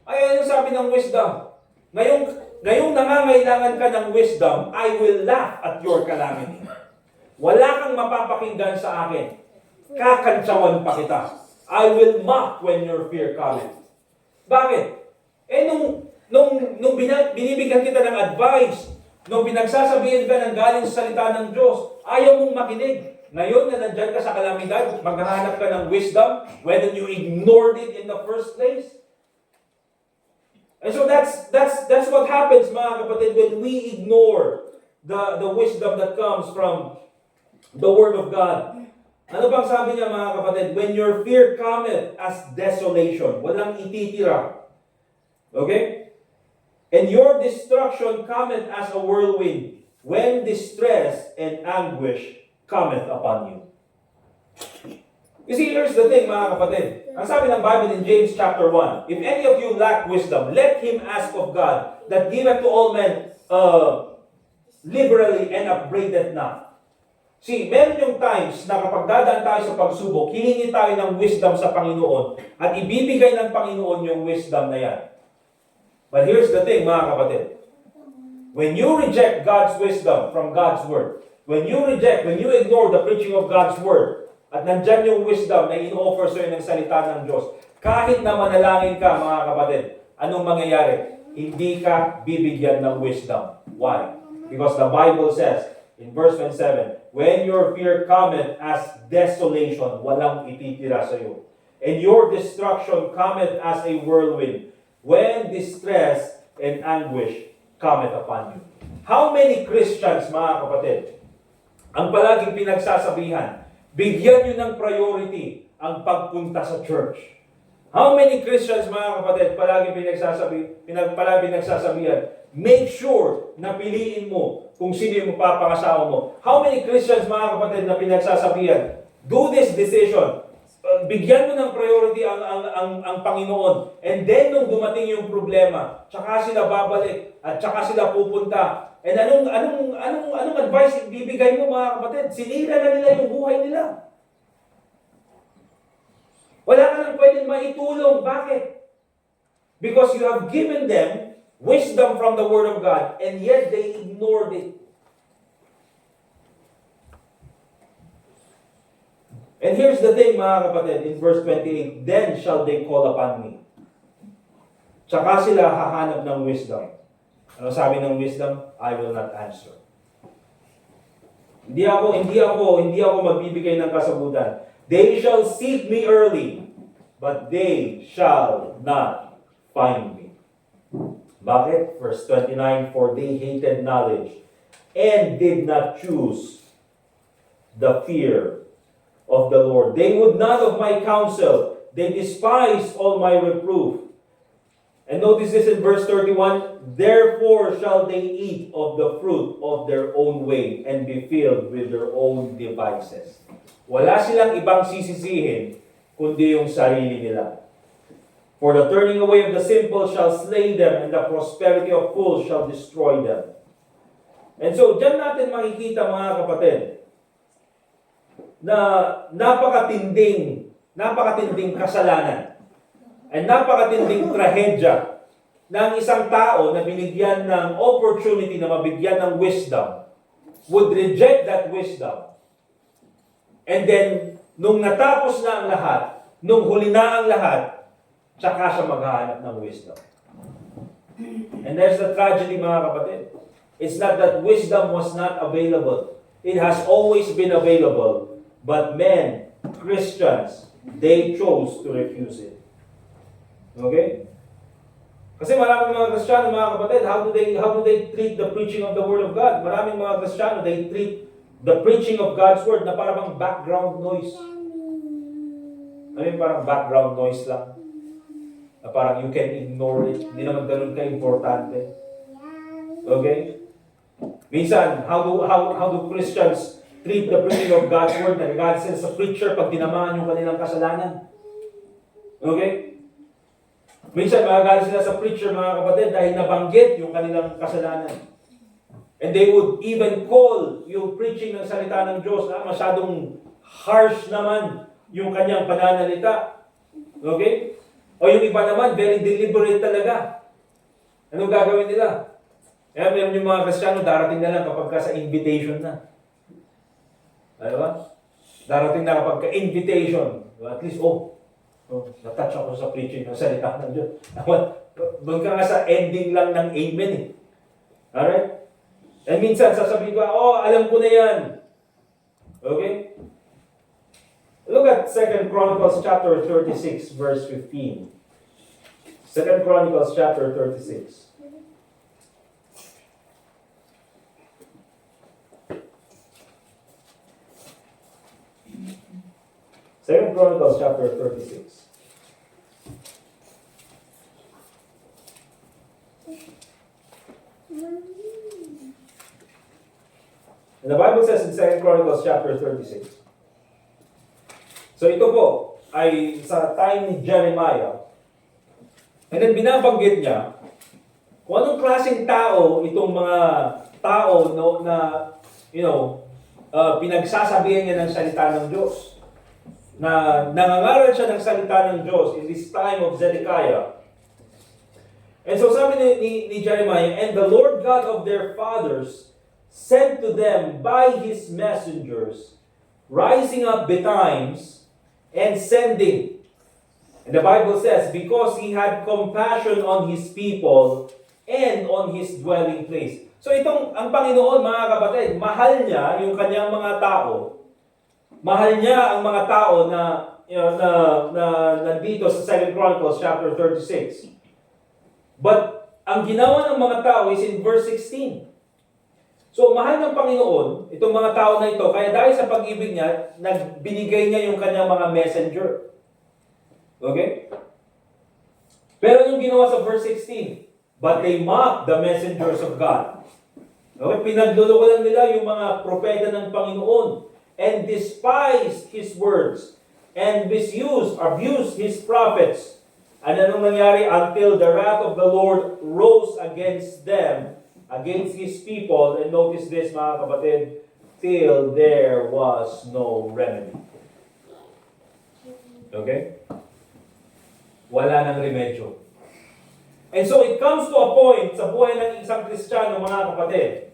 Ayaw yung sabi ng wisdom. Ngayong nangangailangan ka ng wisdom, I will laugh at your calamity. Wala kang mapapakinggan sa akin. Kakantsawan pa kita. I will mock when your fear cometh. Bakit? Nung binibigyan kita ng advice, nung pinagsasabihin ka ng galing sa salita ng Diyos, ayaw mong makinig. Ngayon na nandyan ka sa kalamidad, maghahanap ka ng wisdom, whether you ignored it in the first place. And so that's what happens, mga kapatid, when we ignore the wisdom that comes from the Word of God. Ano bang sabi niya, mga kapatid? When your fear cometh as desolation, walang ititira. Okay? And your destruction cometh as a whirlwind, when distress and anguish cometh upon you. You see, here's the thing, mga kapatid. Ang sabi ng Bible in James chapter 1, if any of you lack wisdom, let him ask of God, that giveth to all men liberally and upbraideth not. See, meron yung times na kapag dadaan tayo sa pagsubok, hihingi tayo ng wisdom sa Panginoon at ibibigay ng Panginoon yung wisdom na yan. But here's the thing, mga kapatid. When you reject God's wisdom from God's Word, when you ignore the preaching of God's Word, at nandyan yung wisdom na in-offer sa'yo ng salita ng Diyos, kahit na manalangin ka, mga kapatid, anong mangyayari? Hindi ka bibigyan ng wisdom. Why? Because the Bible says, in verse 27, when your fear cometh as desolation, walang ititira sa'yo. And your destruction cometh as a whirlwind, when distress and anguish cometh upon you. How many Christians, mga kapatid, ang palaging pinagsasabihan, bigyan nyo ng priority ang pagpunta sa church? How many Christians, mga kapatid, palaging pinagsasabihan, make sure na piliin mo kung sino yung mapapangasawa mo. How many Christians, mga kapatid, na pinagsasabihan, do this decision, bigyan mo ng priority ang Panginoon. And then, nung dumating yung problema, tsaka sila babalik, at tsaka sila pupunta. And anong advice bibigay mo, mga kapatid? Sinira na nila yung buhay nila. Wala ka nang pwedeng maitulong. Bakit? Because you have given them wisdom from the Word of God, and yet they ignored it. And here's the thing mga kapatid, in verse 28, then shall they call upon me. Tsaka sila hahanap ng wisdom. Ano sabi ng wisdom? I will not answer. Hindi ako magbibigay ng kasagutan. They shall seek me early, but they shall not find me. Bakit? Verse 29, for they hated knowledge and did not choose the fear of the Lord. They would not of my counsel. They despised all my reproof. And notice this in verse 31, therefore shall they eat of the fruit of their own way and be filled with their own devices. Wala silang ibang sisisihin kundi yung sarili nila. For the turning away of the simple shall slay them, and the prosperity of fools shall destroy them. And so, dyan natin makikita mga kapatid, na napakatinding kasalanan ay napakatinding trahedya ng isang tao na binigyan ng opportunity na mabigyan ng wisdom would reject that wisdom. And then, nung natapos na ang lahat, nung huli na ang lahat, tsaka siya maghahanap ng wisdom. And there's the tragedy mga kapatid. It's not that wisdom was not available. It has always been available. But men, Christians, they chose to refuse it. Okay? Kasi maraming mga Kristiyano, mga kapatid, how do they treat the preaching of the Word of God? Maraming mga Kristiyano, they treat the preaching of God's Word na parang background noise. Parang background noise lang. Na parang you can ignore it. Hindi naman ganun ka-importante. Okay? Minsan, how do Christians treat the preaching of God's Word? Nagagalit sila sa preacher pag tinamaan yung kanilang kasalanan. Okay? Minsan, magagalit sila sa preacher, mga kapatid, dahil nabanggit yung kanilang kasalanan. And they would even call yung preaching ng salita ng Diyos na masyadong harsh naman yung kanyang pananalita. Okay? O yung iba naman, very deliberate talaga. Anong gagawin nila? Kaya meron yung mga Kristiyano, darating na lang kapag ka sa invitation na. Ano ba? Darating na kapag ka-invitation. At least, natouch ako sa preaching ng salita ng Diyos. Doon ka nga sa ending lang ng amen eh. Alright? And minsan, sasabihin ko, alam ko na yan. Okay? Look at 2 Chronicles chapter 36, verse 15. 2 Chronicles chapter 36. Second Chronicles chapter 36. And the Bible says in 2 Chronicles chapter 36. So ito po ay sa time ni Jeremiah. And then binabanggit niya kung anong klaseng tao itong mga tao na pinagsasabihan niya ng salita ng Diyos. Na nangangaral siya ng salita ng Diyos in this time of Zedekiah. And so sabi ni Jeremiah, and the Lord God of their fathers sent to them by his messengers, rising up betimes and sending. And the Bible says, because he had compassion on his people and on his dwelling place. So ang Panginoon, mga kapatid, mahal niya yung kanyang mga tao. Mahal niya ang mga tao na nandito sa 2 Chronicles chapter 36. But ang ginawa ng mga tao is in verse 16. So mahal ng Panginoon itong mga tao na ito, kaya dahil sa pag-ibig niya, binigay niya yung kanyang mga messenger. Okay? Pero yung ginawa sa verse 16, but they mocked the messengers of God. Okay? Pinagluloko lang nila yung mga propeta ng Panginoon. And despised his words, and abused his prophets. And anong nangyari? Until the wrath of the Lord rose against them, against his people, and notice this mga kapatid, till there was no remedy. Okay? Wala nang remedyo. And so it comes to a point sa buhay ng isang Kristiyano, mga kapatid,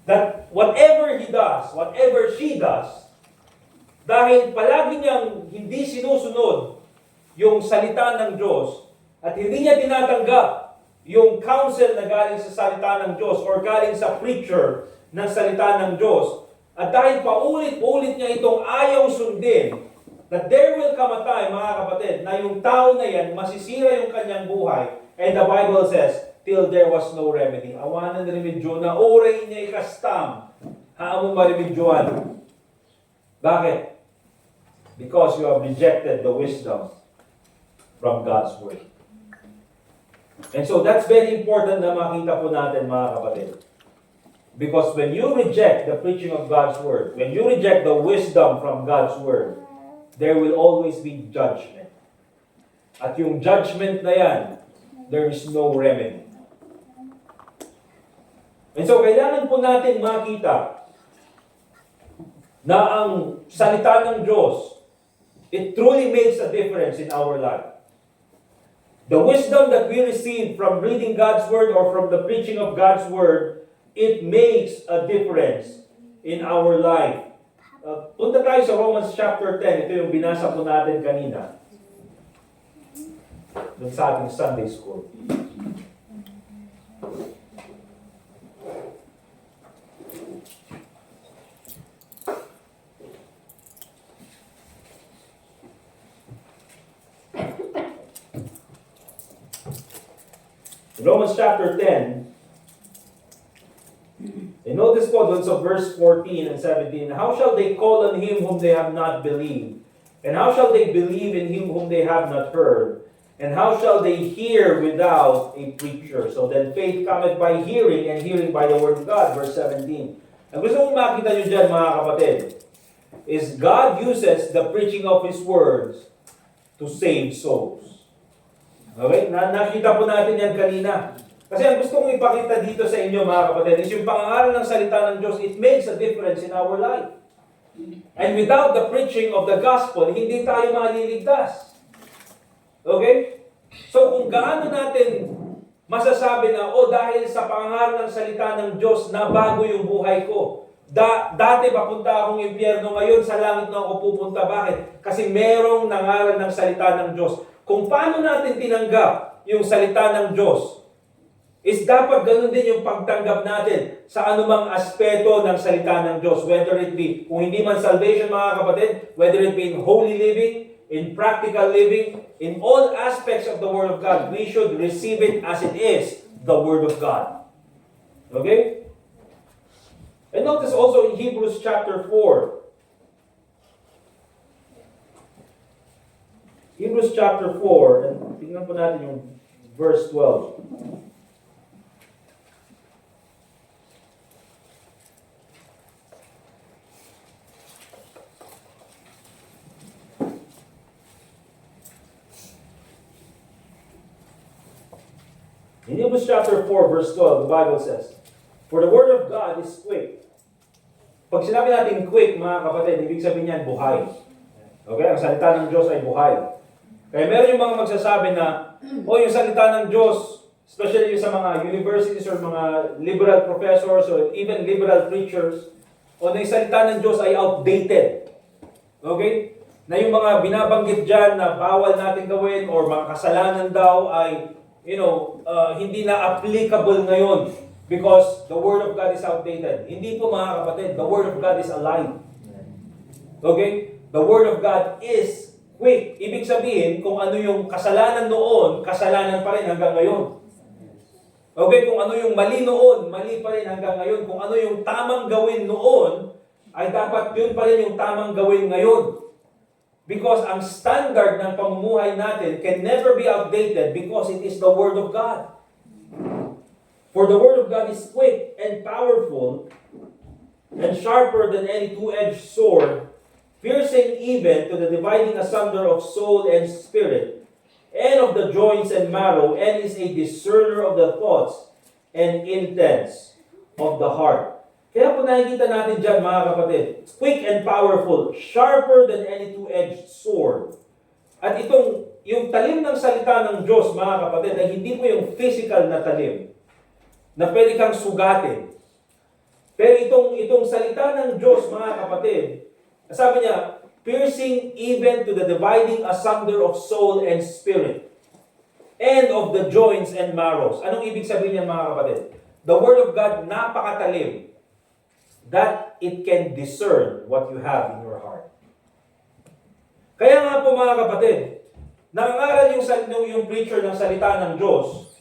that whatever he does, whatever she does, dahil palagi niyang hindi sinusunod yung salita ng Diyos at hindi niya tinatanggap yung counsel na galing sa salita ng Diyos or galing sa preacher ng salita ng Diyos, at dahil paulit-ulit niya itong ayaw sundin, that there will come a time, mga kapatid, na yung tao na yan, masisira yung kanyang buhay. And the Bible says, till there was no remedy. Awanan remedyo na oray niya ikastam. Haamong maremedyoan. Bakit? Because you have rejected the wisdom from God's Word. And so that's very important na makita po natin, mga kapatid. Because when you reject the preaching of God's Word, when you reject the wisdom from God's Word, there will always be judgment. At yung judgment na yan, there is no remedy. And so kailangan po natin makita na ang salita ng Diyos, it truly makes a difference in our life. The wisdom that we receive from reading God's Word or from the preaching of God's Word, it makes a difference in our life. Punta tayo sa Romans chapter 10. Ito yung binasa po natin kanina. Doon sa ating Sunday school. Romans chapter 10. And notice po doon sa verse 14 and 17, how shall they call on him whom they have not believed? And how shall they believe in him whom they have not heard? And how shall they hear without a preacher? So then faith cometh by hearing, and hearing by the word of God. Verse 17. Ang gusto kong makita nyo dyan, mga kapatid, is God uses the preaching of His words to save souls. Okay? Nakita po natin yan kanina. Kasi ang gusto kong ipakita dito sa inyo, mga kapatid, is yung pangangaral ng salita ng Diyos, it makes a difference in our life. And without the preaching of the gospel, hindi tayo maliligtas. Okay? So kung gaano natin masasabi na, dahil sa pangangaral ng salita ng Diyos, nabago yung buhay ko. Dati papunta akong impyerno, ngayon sa langit na ako pupunta. Bakit? Kasi merong nangaral ng salita ng Diyos. Kung paano natin tinanggap yung salita ng Diyos, is dapat ganun din yung pagtanggap natin sa anumang aspeto ng salita ng Diyos. Whether it be, kung hindi man salvation, mga kapatid, whether it be in holy living, in practical living, in all aspects of the Word of God, we should receive it as it is, the Word of God. Okay? And notice also in Hebrews chapter 4. Hebrews chapter 4, and tingnan po natin yung verse 12. In Hebrews chapter 4, verse 12, the Bible says, for the word of God is quick. Pag sinabi natin quick, mga kapatid, ibig sabihin niyan buhay. Okay? Ang salita ng Diyos ay buhay. Kaya meron yung mga magsasabi na, yung salita ng Diyos, especially yung sa mga universities or mga liberal professors or even liberal preachers, na yung salita ng Diyos ay outdated. Okay? Na yung mga binabanggit dyan na bawal natin gawin or mga kasalanan daw ay hindi na applicable ngayon because the Word of God is outdated. Hindi po, mga kapatid, the Word of God is alive. Okay? The Word of God is quick. Ibig sabihin, kung ano yung kasalanan noon, kasalanan pa rin hanggang ngayon. Okay? Kung ano yung mali noon, mali pa rin hanggang ngayon. Kung ano yung tamang gawin noon, ay dapat yun pa rin yung tamang gawin ngayon. Because ang standard ng pamumuhay natin can never be outdated because it is the Word of God. For the Word of God is quick and powerful and sharper than any two-edged sword, piercing even to the dividing asunder of soul and spirit, and of the joints and marrow, and is a discerner of the thoughts and intents of the heart. Kaya po nakikita natin dyan, mga kapatid, quick and powerful, sharper than any two-edged sword. At yung talim ng salita ng Diyos, mga kapatid, ay hindi po yung physical na talim, na pwede kang sugatin. Pero itong salita ng Diyos, mga kapatid, sabi niya, piercing even to the dividing asunder of soul and spirit, and of the joints and marrows. Anong ibig sabihin niyan, mga kapatid? The Word of God, napakatalim, that it can discern what you have in your heart. Kaya nga po, mga kapatid, nangangaral yung preacher ng salita ng Diyos,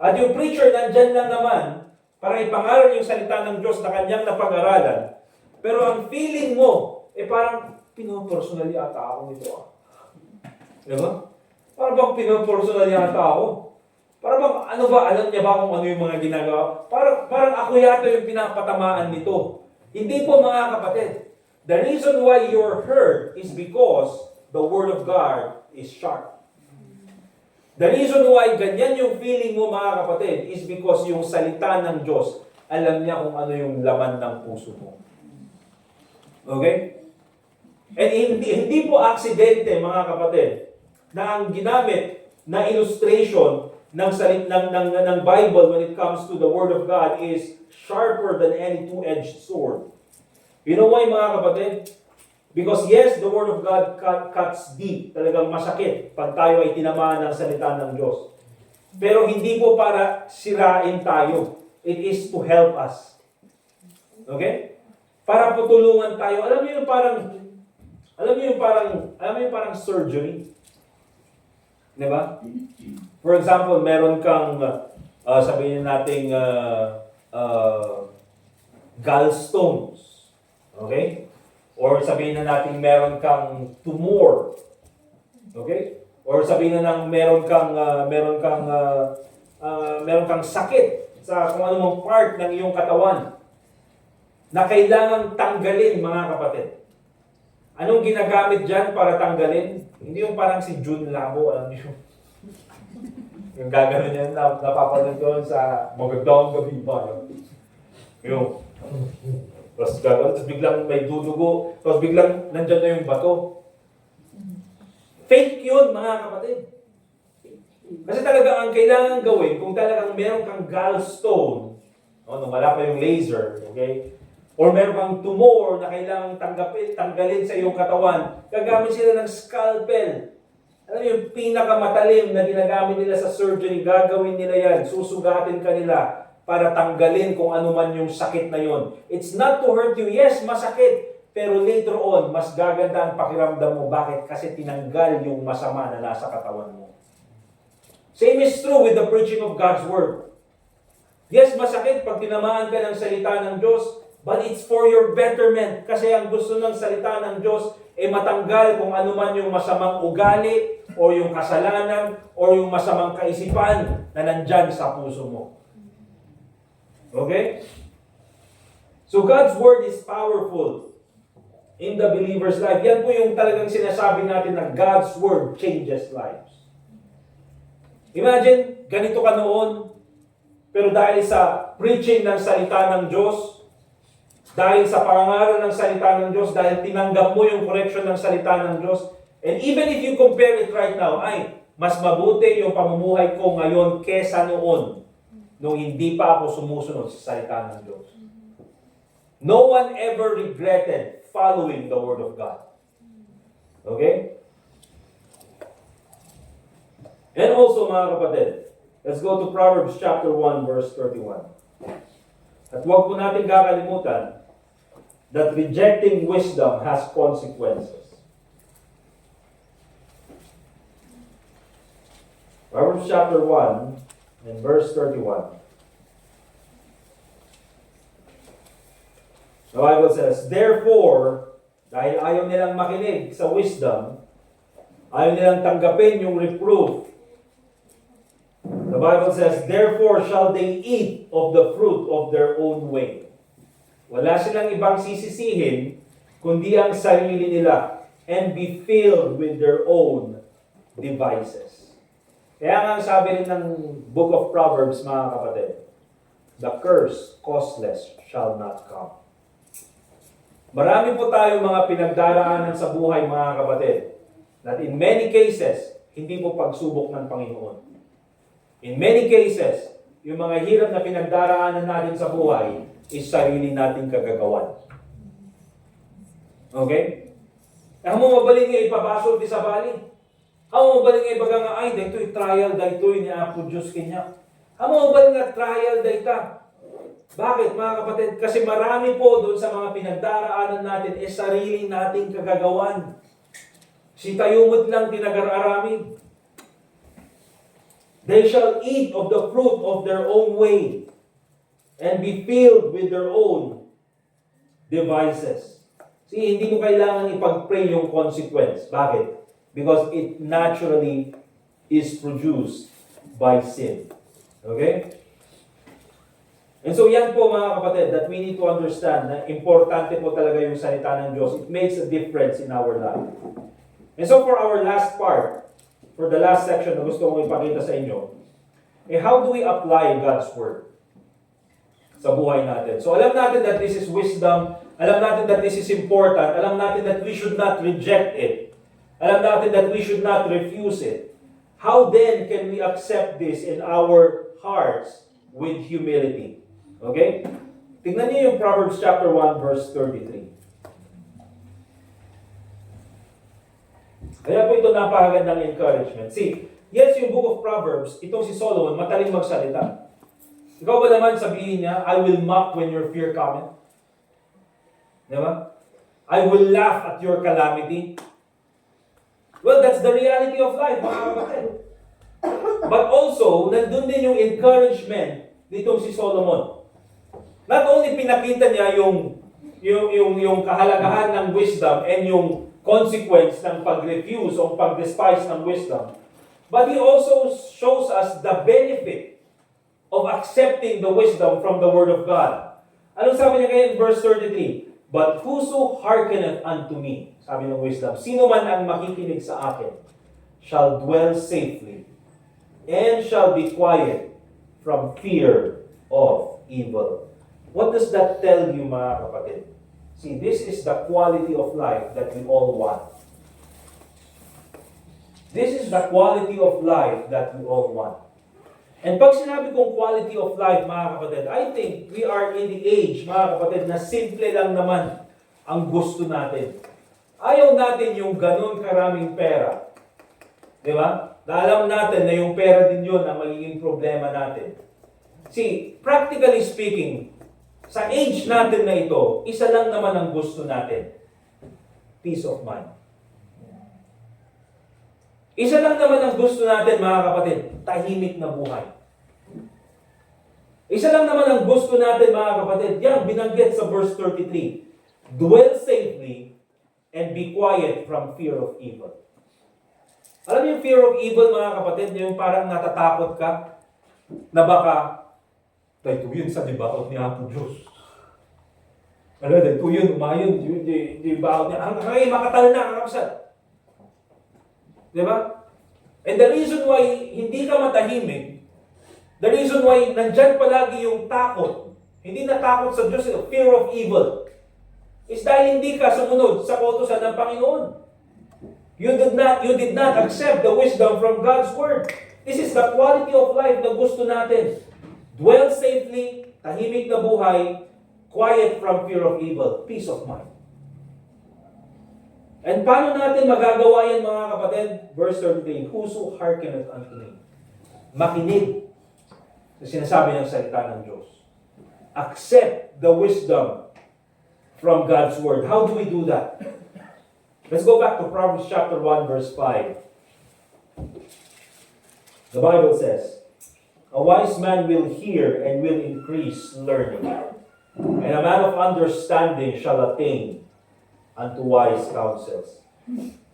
at yung preacher nandyan lang naman para ipangaral yung salita ng Diyos na kanyang napag-aralan. Pero ang feeling mo, parang pinopersonal yata ako nito. Diba? Parang bang pinopersonal yata ako? Parang bang, ano ba, alam niya ba kung ano yung mga ginagawa? Parang ako yata yung pinapatamaan nito. Hindi po, mga kapatid. The reason why you're hurt is because the Word of God is sharp. The reason why ganyan yung feeling mo, mga kapatid, is because yung salita ng Diyos, alam niya kung ano yung laman ng puso mo. Okay? And hindi po aksidente, mga kapatid, na ang ginamit na illustration ng Bible when it comes to the Word of God is sharper than any two-edged sword. You know why, mga kapatid? Because yes, the Word of God cuts deep. Talagang masakit pag tayo ay tinamaan ng salita ng Diyos. Pero hindi po para sirain tayo. It is to help us. Okay? Para po tulungan tayo. Alam niyo yung parang surgery. Diba? For example, meron kang, sabihin natin, gallstones. Okay? Or sabihin na natin meron kang tumor. Okay? Or sabihin na meron kang sakit sa kung anumang part ng iyong katawan na kailangang tanggalin, mga kapatid. Anong ginagamit dyan para tanggalin? Hindi yung parang si June Labo, alam niyo. Yung gagawin niya, napapanood doon sa Magandang Gabi ba? Yung tapos gagawin, tapos biglang may dudugo, tapos biglang nandyan na yung bato. Fake yun, mga kapatid. Kasi talaga ang kailangan gawin, kung talagang meron kang gallstone, nung wala pa yung laser, okay? Or meron kang tumor na kailangang tanggalin sa iyong katawan, gagamit sila ng scalpel. Alam mo yung pinakamatalim na ginagamit nila sa surgery, gagawin nila yan, susugatin ka nila para tanggalin kung ano man yung sakit na yon. It's not to hurt you. Yes, masakit. Pero later on, mas gaganda ang pakiramdam mo. Bakit? Kasi tinanggal yung masama na nasa katawan mo. Same is true with the preaching of God's Word. Yes, masakit pag tinamaan ka ng salita ng Diyos, but it's for your betterment. Kasi ang gusto ng salita ng Diyos ay matanggal kung ano man yung masamang ugali o yung kasalanan o yung masamang kaisipan na nandyan sa puso mo. Okay? So God's Word is powerful in the believer's life. Yan po yung talagang sinasabi natin na God's Word changes lives. Imagine, ganito ka noon, pero dahil sa preaching ng salita ng Diyos, dahil sa pangangaral ng salita ng Diyos, dahil tinanggap mo yung correction ng salita ng Diyos, and even if you compare it right now, ay, mas mabuti yung pamumuhay ko ngayon kesa noon, nung hindi pa ako sumusunod sa salita ng Diyos. No one ever regretted following the Word of God. Okay? And also, mga kapatid, let's go to Proverbs chapter 1, verse 31. At huwag po natin kakalimutan that rejecting wisdom has consequences. Proverbs chapter 1, and verse 31. The Bible says, therefore, dahil ayaw nilang makinig sa wisdom, ayaw nilang tanggapin yung reproof, the Bible says, therefore shall they eat of the fruit of their own way. Wala silang ibang sisisihin, kundi ang sarili nila, and be filled with their own devices. Kaya nga sabi rin ng Book of Proverbs, mga kapatid, the curse causeless shall not come. Marami po tayo mga pinagdaraanan sa buhay, mga kapatid, that in many cases, hindi po pagsubok ng Panginoon. In many cases, yung mga hirap na pinagdaraanan natin sa buhay is sarili nating kagagawan. Okay? Amo mabaling nga ipabasol di sa bali. Amo mabaling nga ibaga nga ay daytoy trial daytoy ni Apo Dios kanya. Amo mabaling nga trial dayta. Bakit mga kapatid? Kasi marami po doon sa mga pinagdaraanan natin sarili nating kagagawan. Si tayumod lang tinagar-aramin. They shall eat of the fruit of their own way and be filled with their own devices. See, hindi mo kailangan ipag-pray yung consequence. Bakit? Because it naturally is produced by sin. Okay? And so yan po mga kapatid, that we need to understand na importante po talaga yung salita ng Diyos. It makes a difference in our life. And so for our last part, for the last section na gusto kong ipakita sa inyo, how do we apply God's Word sa buhay natin? So alam natin that this is wisdom, alam natin that this is important, alam natin that we should not reject it, alam natin that we should not refuse it. How then can we accept this in our hearts with humility? Okay? Tingnan niyo yung Proverbs chapter 1 verse 33. Kaya po ito napakagandang encouragement. See, yes, yung book of Proverbs, itong si Solomon, mataling magsalita. Ikaw ba naman sabihin niya, I will mock when your fear cometh? Diba? I will laugh at your calamity. Well, that's the reality of life, mga kapatid. But also, nandun din yung encouragement nitong si Solomon. Not only pinakita niya yung kahalagahan ng wisdom and yung consequence ng pag-refuse o pag-despise ng wisdom, but he also shows us the benefit of accepting the wisdom from the Word of God. Anong sabi niya ngayon in verse 33? But whoso hearkeneth unto me, sabi ng wisdom, sino man ang makikinig sa akin, shall dwell safely, and shall be quiet from fear of evil. What does that tell you, mga kapatid? See, this is the quality of life that we all want. This is the quality of life that we all want. And pag sinabi kong quality of life, mga kapatid, I think we are in the age, mga kapatid, na simple lang naman ang gusto natin. Ayaw natin yung ganun karaming pera. Di ba? Na alam natin na yung pera din yun ang magiging problema natin. See, practically speaking, sa age natin na ito, isa lang naman ang gusto natin. Peace of mind. Isa lang naman ang gusto natin, mga kapatid, tahimik na buhay. Isa lang naman ang gusto natin, mga kapatid, yan, binanggit sa verse 33. Dwell safely and be quiet from fear of evil. Alam niyo yung fear of evil, mga kapatid, yung parang natatakot ka na baka dahil yun sa dibaot ni Apo Diyos. Alam, dahil yun, umayon, dibaot niya. Hanggang makatal na, kakapsat. Diba? And the reason why hindi ka matahimik, the reason why nandyan palagi yung takot, hindi na takot sa Diyos, fear of evil, is dahil hindi ka sumunod sa kautusan ng Panginoon. You did not accept the wisdom from God's Word. This is the quality of life na gusto natin. Dwell safely, tahimik na buhay, quiet from fear of evil, peace of mind. And paano natin magagawa yan, mga kapatid? Verse 33, whoso hearkeneth unto me. Makinig sa sinasabi ng salita ng Diyos. Accept the wisdom from God's Word. How do we do that? Let's go back to Proverbs chapter 1, verse 5. The Bible says, a wise man will hear and will increase learning, and a man of understanding shall attain unto wise counsels.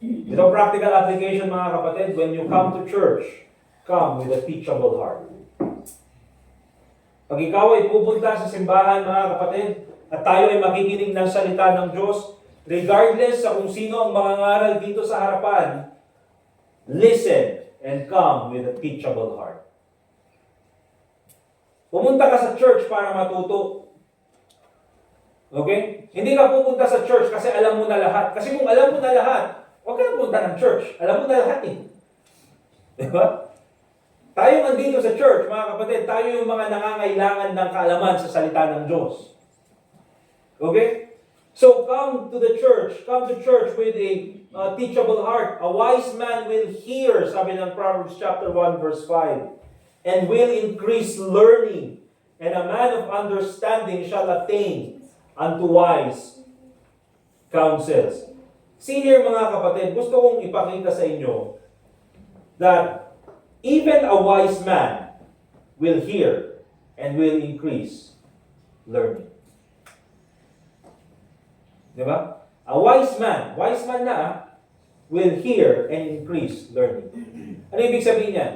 Ito practical application, mga kapatid. When you come to church, come with a teachable heart. Pag ikaw ay pupunta sa simbahan, mga kapatid, at tayo ay makikinig ng salita ng Diyos, regardless sa kung sino ang mangangaral dito sa harapan, listen and come with a teachable heart. Pumunta ka sa church para matuto. Okay? Hindi ka pupunta sa church kasi alam mo na lahat. Kasi kung alam mo na lahat, huwag ka na pumunta ng church. Alam mo na lahat eh. Diba? Tayo nandito sa church, mga kapatid, tayo yung mga nangangailangan ng kaalaman sa salita ng Diyos. Okay? So come to church with a teachable heart. A wise man will hear, sabi ng Proverbs chapter 1 verse 5, and will increase learning, and a man of understanding shall attain unto wise counsels. See here mga kapatid, gusto kong ipakita sa inyo that even a wise man will hear and will increase learning. Diba? A wise man na will hear and increase learning. Ano ibig sabihin niya?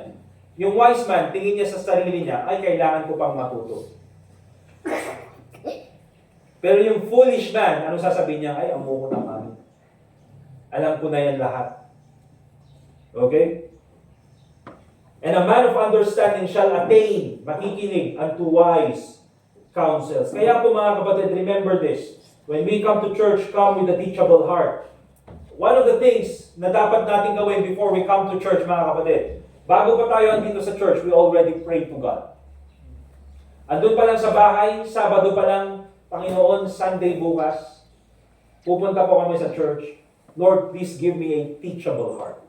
Yung wise man, tingin niya sa sarili niya, ay kailangan ko pang matuto. Pero yung foolish man, ano sasabihin niya? Ay, amo ko na kami. Alam ko na yan lahat. Okay? And a man of understanding shall attain, makikinig, unto wise counsels. Kaya po mga kapatid, remember this. When we come to church, come with a teachable heart. One of the things na dapat natin gawin before we come to church, mga kapatid, bago pa tayo andito sa church, we already pray to God. Andun pa lang sa bahay, Sabado pa lang, Panginoon, Sunday bukas, pupunta po kami sa church. Lord, please give me a teachable heart.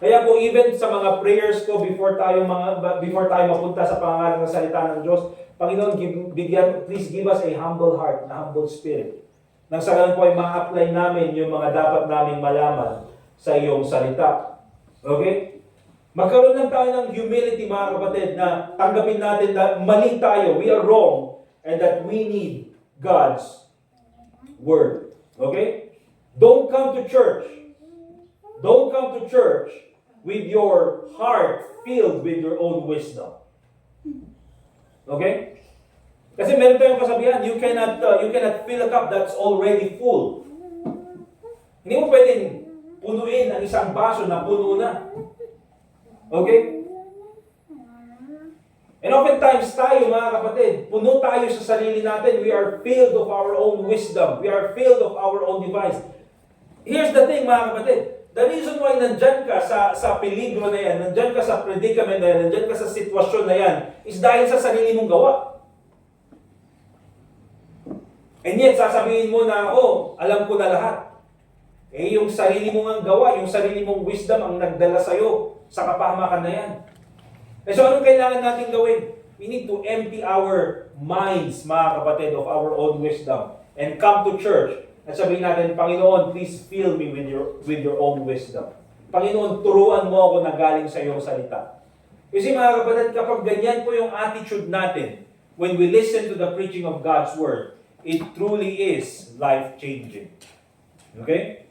Kaya po even sa mga prayers ko before tayo mapunta sa pangalan ng salita ng Diyos, Panginoon, please give us a humble heart, a humble spirit. Nang sa ganun po ay ma-apply namin yung mga dapat naming malaman sa iyong salita. Okay? Magkaroon lang tayo ng humility mga kapatid na tanggapin natin na mali tayo, we are wrong, and that we need God's Word. Okay? Don't come to church. Don't come to church with your heart filled with your own wisdom. Okay? Kasi meron tayong kasabihan, you cannot fill a cup that's already full. Hindi mo pwedeng punuin ang isang baso na puno na. Okay? And oftentimes tayo mga kapatid, puno tayo sa sarili natin. We are filled of our own wisdom. We are filled of our own device. Here's the thing mga kapatid. The reason why nandyan ka sa peligro na yan, nandyan ka sa predicament na yan, nandyan ka sa sitwasyon na yan, is dahil sa sarili mong gawa. And yet, sasabihin mo na, alam ko na lahat. Eh, yung sarili mong ang gawa, yung sarili mong wisdom ang nagdala sa'yo sa kapahamakan na yan. Eh, so anong kailangan natin gawin? We need to empty our minds, mga kapatid, of our own wisdom. And come to church. At sabihin natin, Panginoon, please fill me with your own wisdom. Panginoon, turuan mo ako na galing sa iyong salita. Kasi mga kapatid, kapag ganyan po yung attitude natin, when we listen to the preaching of God's Word, it truly is life-changing. Okay?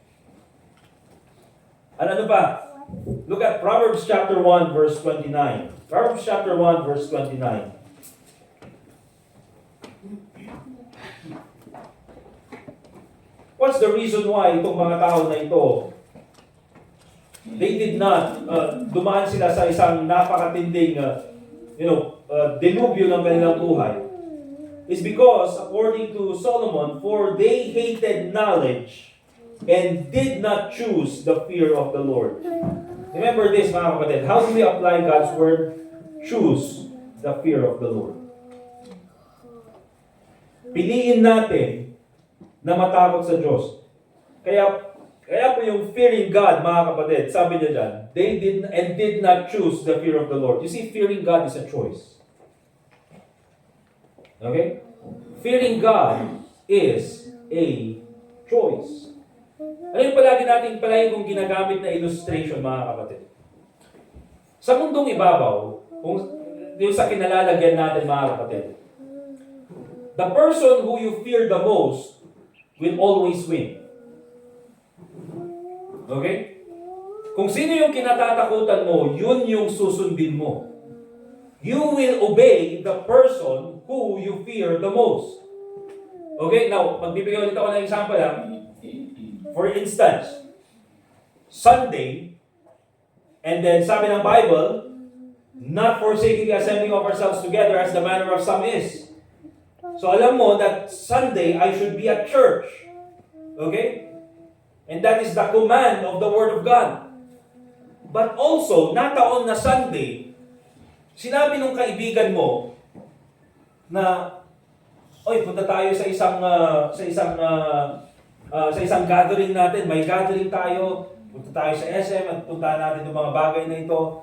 Ano pa? Look at Proverbs chapter 1, verse 29. Proverbs chapter 1, verse 29. What's the reason why itong mga tao na ito, they did not, dumaan sila sa isang napakatinding, delubyo ng kanilang buhay? It's because, according to Solomon, for they hated knowledge and did not choose the fear of the Lord. Remember this, mga kapatid. How do we apply God's Word? Choose the fear of the Lord. Piliin natin na matakot sa Diyos. Kaya po yung fearing God, mga kapatid, sabi niya dyan, they did not choose the fear of the Lord. You see, fearing God is a choice. Okay? Fearing God is a choice. Ano yung palagi kong ginagamit na illustration, mga kapatid? Sa mundong ibabaw, yung sa kinalalagyan natin, mga kapatid, the person who you fear the most will always win. Okay? Kung sino yung kinatatakutan mo, yun yung susundin mo. You will obey the person who you fear the most. Okay? Now, magbibigay ulit ako ng example lang. For instance, Sunday, and then sabi ng Bible, not forsaking the assembling of ourselves together as the manner of some is. So alam mo that Sunday, I should be at church. Okay? And that is the command of the Word of God. But also, nataon na Sunday, sinabi nung kaibigan mo na oy, punta tayo sa isang gathering natin. May gathering tayo. Punta tayo sa SM at puntahan natin yung mga bagay na ito.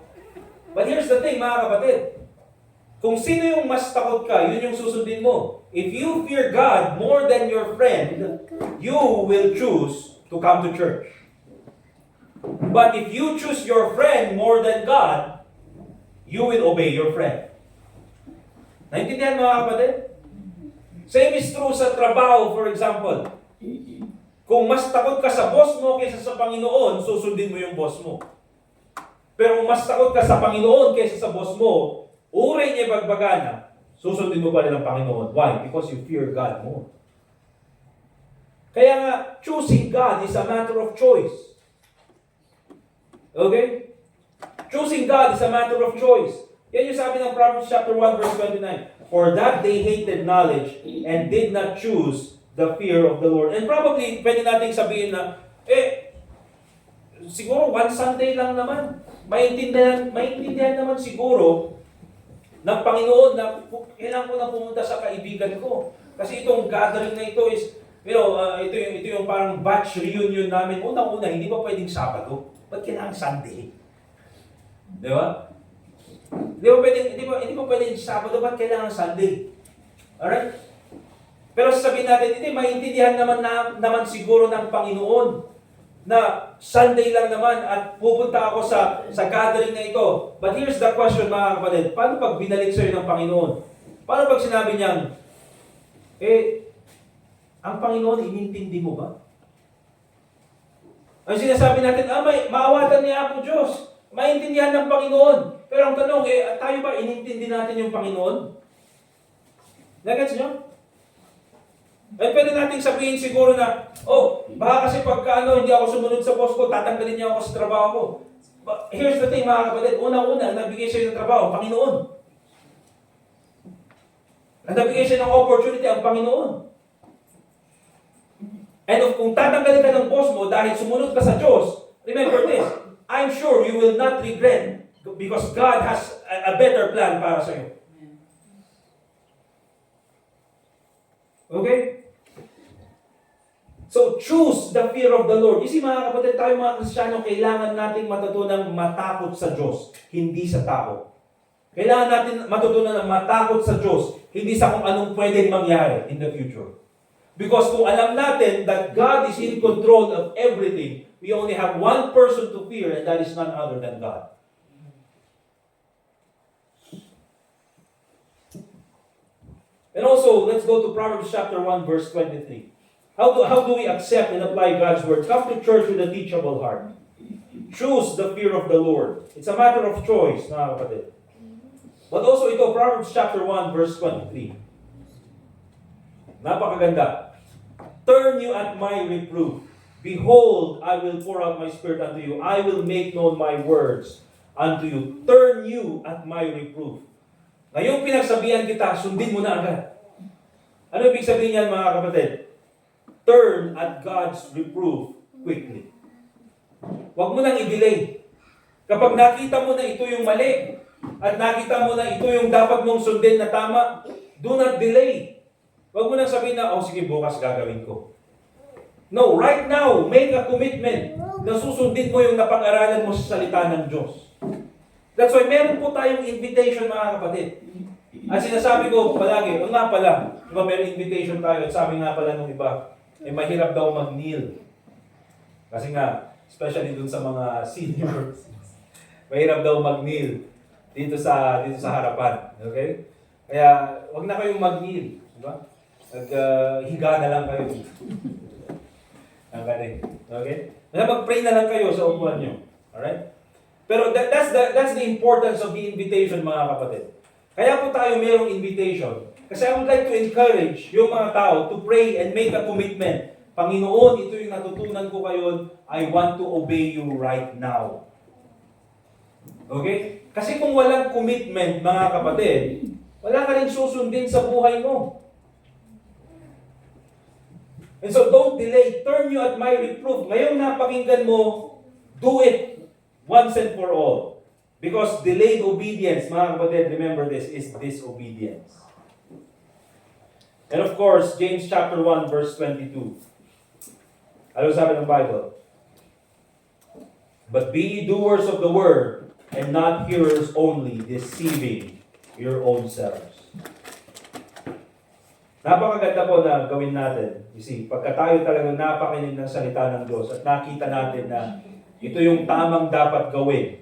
But here's the thing, mga kapatid. Kung sino yung mas takot ka, yun yung susundin mo. If you fear God more than your friend, you will choose to come to church. But if you choose your friend more than God, you will obey your friend. Naintindihan mga kapatid? Same is true sa trabaho, for example. Kung mas takot ka sa boss mo kaysa sa Panginoon, susundin mo yung boss mo. Pero kung mas takot ka sa Panginoon kaysa sa boss mo, uray niya bagbagana, susundin mo pa rin ang Panginoon. Why? Because you fear God more. Kaya nga, choosing God is a matter of choice. Okay? Choosing God is a matter of choice. Yan yung sabi ng Proverbs chapter 1 verse 29. For that they hated knowledge and did not choose the fear of the Lord. And probably, pwede nating sabihin na, siguro one Sunday lang naman. Maintindihan naman siguro ng Panginoon na kailangan ko na pumunta sa kaibigan ko. Kasi itong gathering na ito is, ito yung parang batch reunion namin. Unang-una, hindi pa pwedeng Sabado. Ba't kailangan Sunday? Di ba? Hindi pa pwedeng Sabado. Ba't kailangan Sunday? Alright? Pero sasabihin natin, hindi, maintindihan naman siguro ng Panginoon na Sunday lang naman at pupunta ako sa gathering na ito. But here's the question, mga kapatid. Paano pag binalik sa'yo ng Panginoon? Paano pag sinabi niyang, ang Panginoon, inintindi mo ba? Ang sinasabi natin, maawatan niya ako Diyos. Maintindihan ng Panginoon. Pero ang tanong, tayo ba inintindi natin yung Panginoon? Nagets nyo? Ay pwede nating sabihin siguro na, baka kasi pagka hindi ako sumunod sa boss ko, tatanggalin niya ako sa trabaho ko. But here's the thing, mga kapatid. Unang-una, nagbigay sa'yo ng trabaho, ang Panginoon. Ang nagbigay sa'yo ng opportunity, ang Panginoon. And kung tatanggalin ka ng boss mo dahil sumunod ka sa Diyos, remember this, I'm sure you will not regret because God has a better plan para sa'yo. Okay? So, choose the fear of the Lord. You see, mga kapatid, tayo mga Kristiyano, kailangan nating matutunang matakot sa Diyos, hindi sa tao. Kailangan natin matutunan na matakot sa Diyos, hindi sa kung anong pwedeng mangyari in the future. Because kung alam natin that God is in control of everything, we only have one person to fear, and that is none other than God. And also, let's go to Proverbs chapter 1, verse 23. How do we accept and apply God's word? Come to church with a teachable heart. Choose the fear of the Lord. It's a matter of choice, mga kapatid. But also ito, Proverbs chapter 1, verse 23. Napakaganda. Turn you at my reproof. Behold, I will pour out my spirit unto you. I will make known my words unto you. Turn you at my reproof. Ngayong pinagsabihan kita, sundin mo na agad. Ano ibig sabihin niyan, mga kapatid? Turn at God's reproof quickly. Huwag mo nang i-delay. Kapag nakita mo na ito yung mali, at nakita mo na ito yung dapat mong sundin na tama, do not delay. Huwag mo nang sabihin na, sige, bukas gagawin ko. No, right now, make a commitment na susundin mo yung napag-aralan mo sa salita ng Diyos. That's why meron po tayong invitation, mga kapatid. At sinasabi ko palagi, nga pala, diba meron invitation tayo, at sabi nga pala nung iba, mahirap daw mag-kneel. Kasi nga, especially dun sa mga seniors, mahirap daw mag-kneel dito sa harapan. Okay? Kaya, wag na kayong mag-kneel. Diba? Higa na lang kayo. Okay? Mag-pray na lang kayo sa upuan nyo. Alright? Pero that's the importance of the invitation, mga kapatid. Kaya po tayo mayroong invitation. Kasi I would like to encourage yung mga tao to pray and make a commitment. Panginoon, ito yung natutunan ko kayo. I want to obey you right now. Okay? Kasi kung walang commitment, mga kapatid, wala ka rin susundin sa buhay mo. And so don't delay. Turn you at my reproof. Ngayong napakinggan mo, do it once and for all. Because delayed obedience, mga kapatid, remember this, is disobedience. And of course, James chapter 1 verse 22. Ano sabi ng Bible? But be ye doers of the word, and not hearers only, deceiving your own selves. Napakaganda po na gawin natin. You see, pagka tayo talagang napakinig ng salita ng Diyos at nakita natin na ito yung tamang dapat gawin,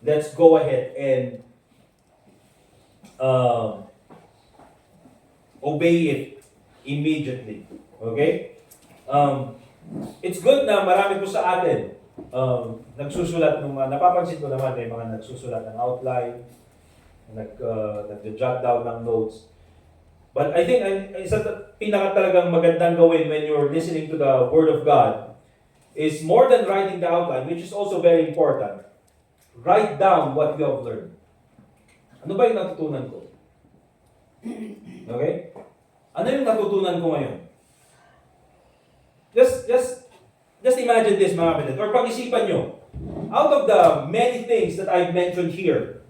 let's go ahead and obey it immediately. Okay? It's good na marami po sa atin nagsusulat ng napapansin ko naman may mga nagsusulat ng outline, nag-jot down ng notes. But I think isa pinaka talagang magandang gawin when you're listening to the Word of God is more than writing the outline, which is also very important. Write down what you have learned. Ano ba yung natutunan ko? Okay? Ano yung natutunan ko ngayon? Just imagine this, mga kapatid. Or pag-isipan nyo, out of the many things that I've mentioned here,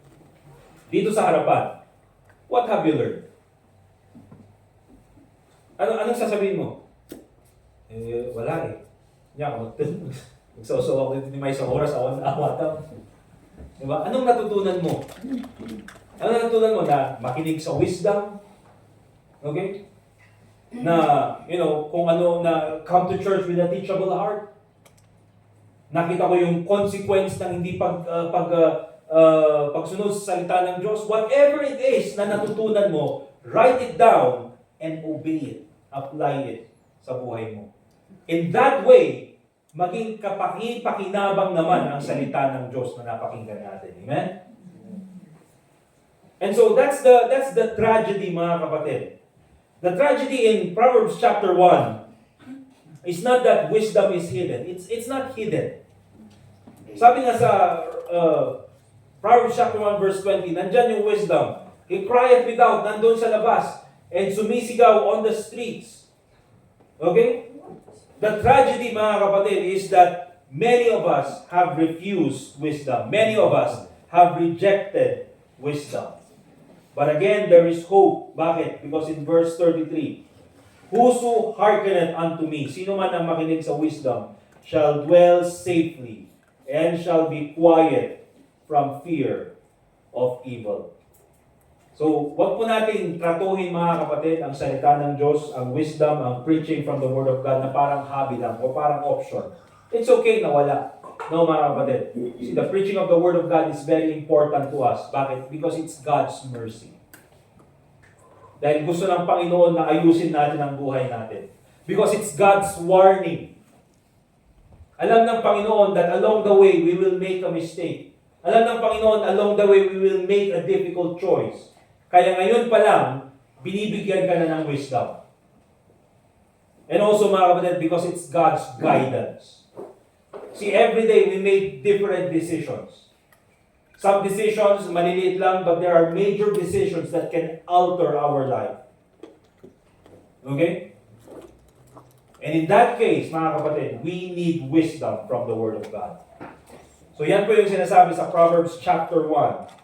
dito sa harapan, what have you learned? Anong sasabihin mo? Wala eh. Nagsasawa ko dito ni may isang oras, awan-awa daw. Diba? Anong natutunan mo? Anong natutunan mo? Na makinig sa wisdom? Okay? Na, kung ano, na come to church with a teachable heart. Nakita ko yung consequence ng hindi pagsunod sa salita ng Diyos. Whatever it is na natutunan mo, write it down and obey it. Apply it sa buhay mo. In that way, maging pakinabang naman ang salita ng Diyos na napakinggan natin. Amen? And so that's the tragedy, mga kapatid. The tragedy in Proverbs chapter 1 is not that wisdom is hidden. It's not hidden. Sabi nga sa Proverbs chapter 1 verse 20, nandyan yung wisdom. He crieth without, nandun sa labas, and sumisigaw on the streets. Okay? The tragedy, mga kapatid, is that many of us have refused wisdom. Many of us have rejected wisdom. But again, there is hope. Bakit? Because in verse 33, whoso hearkeneth unto me, sino man ang makinig sa wisdom, shall dwell safely, and shall be quiet from fear of evil. So, wag po natin tratuhin, mga kapatid, ang salita ng Diyos, ang wisdom, ang preaching from the Word of God na parang hobby lang o parang option. It's okay na wala. No, mga kapatid. See, the preaching of the Word of God is very important to us. Bakit? Because it's God's mercy. Dahil gusto ng Panginoon na ayusin natin ang buhay natin. Because it's God's warning. Alam ng Panginoon that along the way, we will make a mistake. Alam ng Panginoon, along the way, we will make a difficult choice. Kaya ngayon pa lang, binibigyan ka na ng wisdom. And also, mga kapatid, because it's God's guidance. See, every day we make different decisions. Some decisions, maliliit lang, but there are major decisions that can alter our life. Okay? And in that case, mga kapatid, we need wisdom from the Word of God. So yan po yung sinasabi sa Proverbs chapter 1.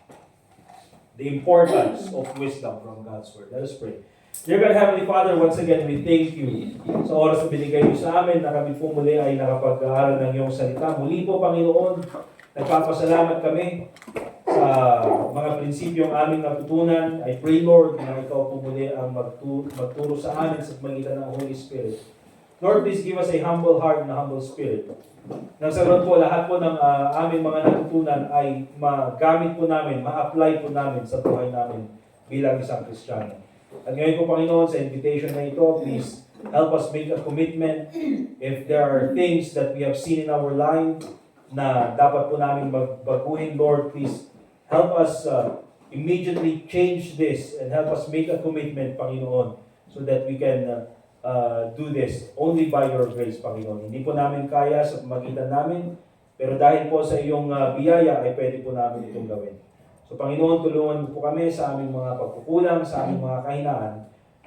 The importance of wisdom from God's Word. Let us pray. Dear God, Heavenly Father, once again, we thank you sa oras na binigay mo sa amin na kami po muli ay nakapag-aaral ng iyong salita. Muli po, Panginoon, nagpapasalamat kami sa mga prinsipyong aming natutunan. I pray, Lord, na ikaw po muli ang magturo sa amin sa pamagitan ng Holy Spirit. Lord, please give us a humble heart and a humble spirit. Nang sa ganon po, lahat po ng aming mga natutunan ay magamit po namin, ma-apply po namin sa buhay namin bilang isang Kristiyano. At ngayon po, Panginoon, sa invitation na ito, please help us make a commitment. If there are things that we have seen in our life na dapat po namin magbaguhin, Lord, please help us immediately change this and help us make a commitment, Panginoon, so that we can do this only by your grace, Panginoon. Hindi po namin kaya sa pamagitan namin, pero dahil po sa iyong biyaya ay pwede po namin itong gawin. So, Panginoon, tulungan mo po kami sa aming mga pagkukulang, sa aming mga kahinaan.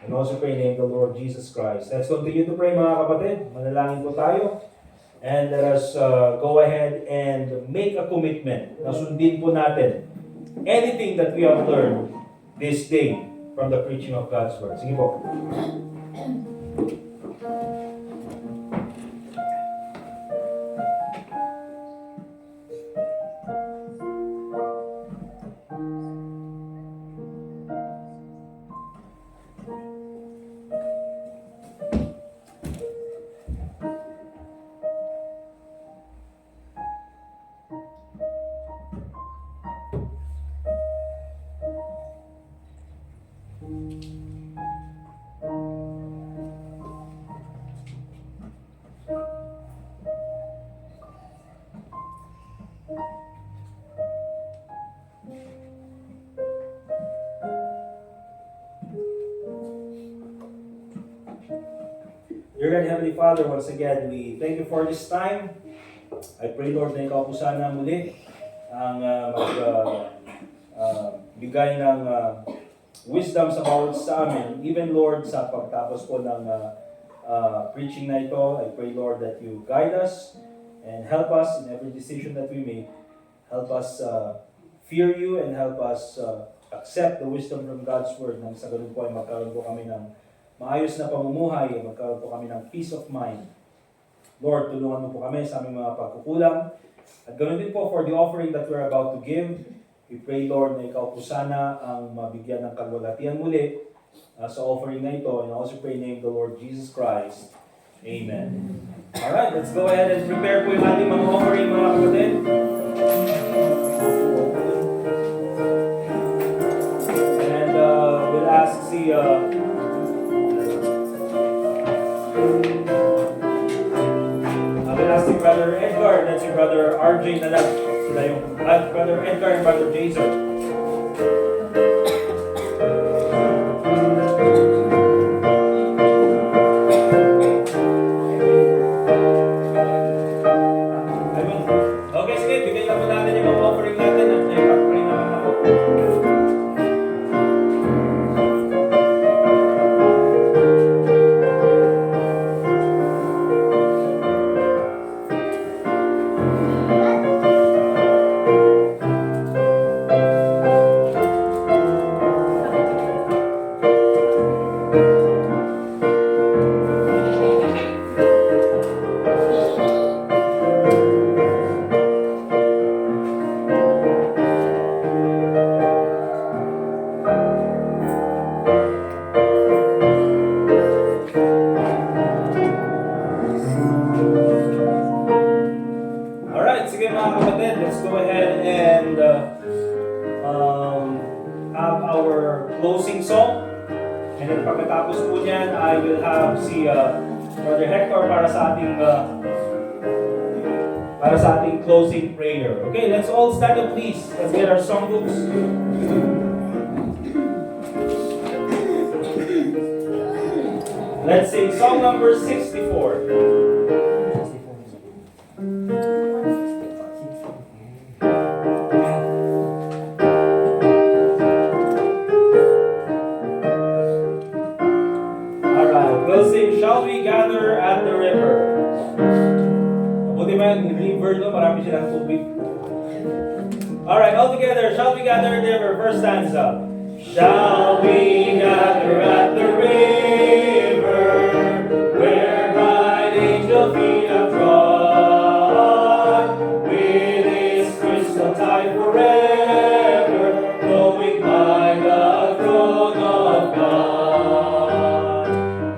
And also pray in the name of the Lord Jesus Christ. Let's continue to pray, mga kapatid. Manalangin po tayo. And let us go ahead and make a commitment na sundin po natin anything that we have learned this day from the preaching of God's Word. Sige po. Dear God, Heavenly Father, once again, we thank you for this time. I pray, Lord, na ikaw po sana muli ang bigay ng wisdom sa bawat sa amin. Even, Lord, sa pagtapos po ng preaching na ito, I pray, Lord, that you guide us and help us in every decision that we make. Help us fear you and help us accept the wisdom from God's Word. Nang sa ganun po ay magkaroon po kami ng maayos na pamumuhay, magkaroon po kami ng peace of mind. Lord, tulungan mo po kami sa aming mga pagkukulang. At ganoon din po for the offering that we're about to give. We pray, Lord, na ikaw po sana ang mabigyan ng kalwalatian muli sa offering na ito. And also pray in the name of the Lord Jesus Christ. Amen. Alright, let's go ahead and prepare po yung ating mga offering, mga kapatid. And we'll ask si Brother Edgar, that's si Brother RJ na lang. Sila yung Brother Edgar and Brother Jason. Okay, sige, bigay na po natin yung mga offering natin. Pag-pray naman ako. Sige mga kapatid, let's go ahead and have our closing song. And then pagkatapos po niyan, I will have si Brother Hector para sa ating closing prayer. Okay, let's all stand up please. Let's get our songbooks. Let's sing song number 64. We'll sing, Shall We Gather at the River? Mabuti ba yung river no? Marami silang tubig. Alright, all together, Shall We Gather at the River? First stanza. Shall we gather at the river, where bright angel feet have trod, with its crystal tide forever, flowing by the throne of God.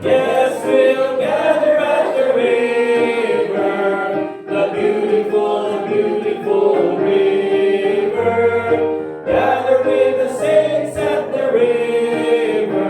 Yes, we'll gather at the river, the beautiful, beautiful river. Gather with the saints at the river,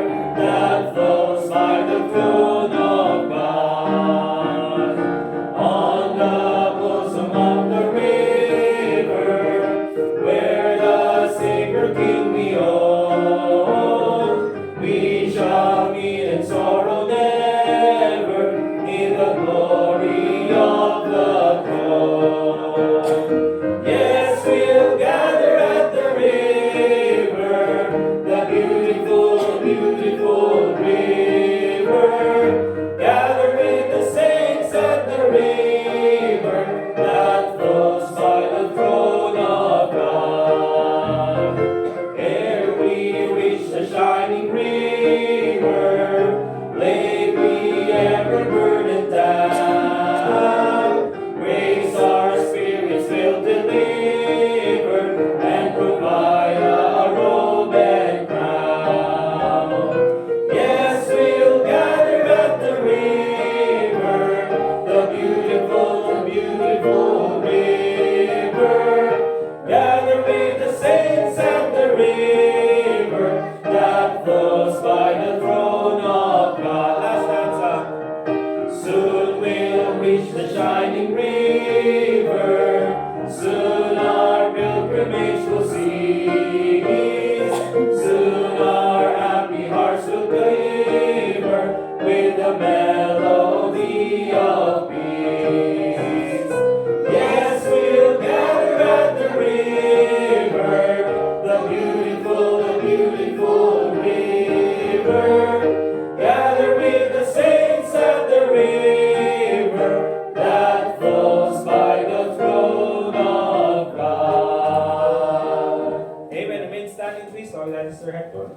Gather with the saints at the river that flows by the throne of God. Amen. Remain standing, please. Sorry, that is Sir Hector.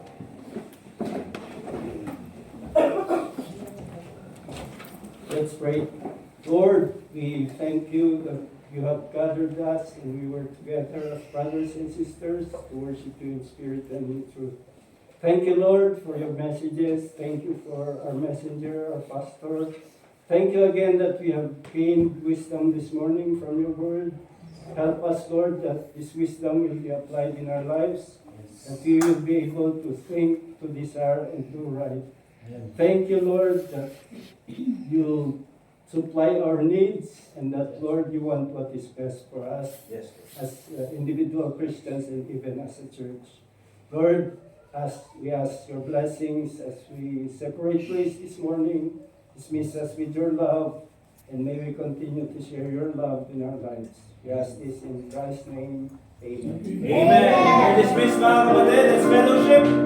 Let's pray. Lord, we thank you that you have gathered us and we were together as brothers and sisters to worship you in spirit and in truth. Thank you, Lord, for your messages. Thank you for our messenger, our pastor. Thank you again that we have gained wisdom this morning from your word. Help us, Lord, that this wisdom will be applied in our lives, that we will be able to think, to desire, and do right. Thank you, Lord, that you supply our needs and that, Lord, you want what is best for us Yes. as individual Christians and even as a church. Lord, as we ask your blessings as we separate ways this morning, dismiss us with your love, and may we continue to share your love in our lives. We ask this in Christ's name. Amen. Amen. You're dismissed, mga kapatid. Let's fellowship.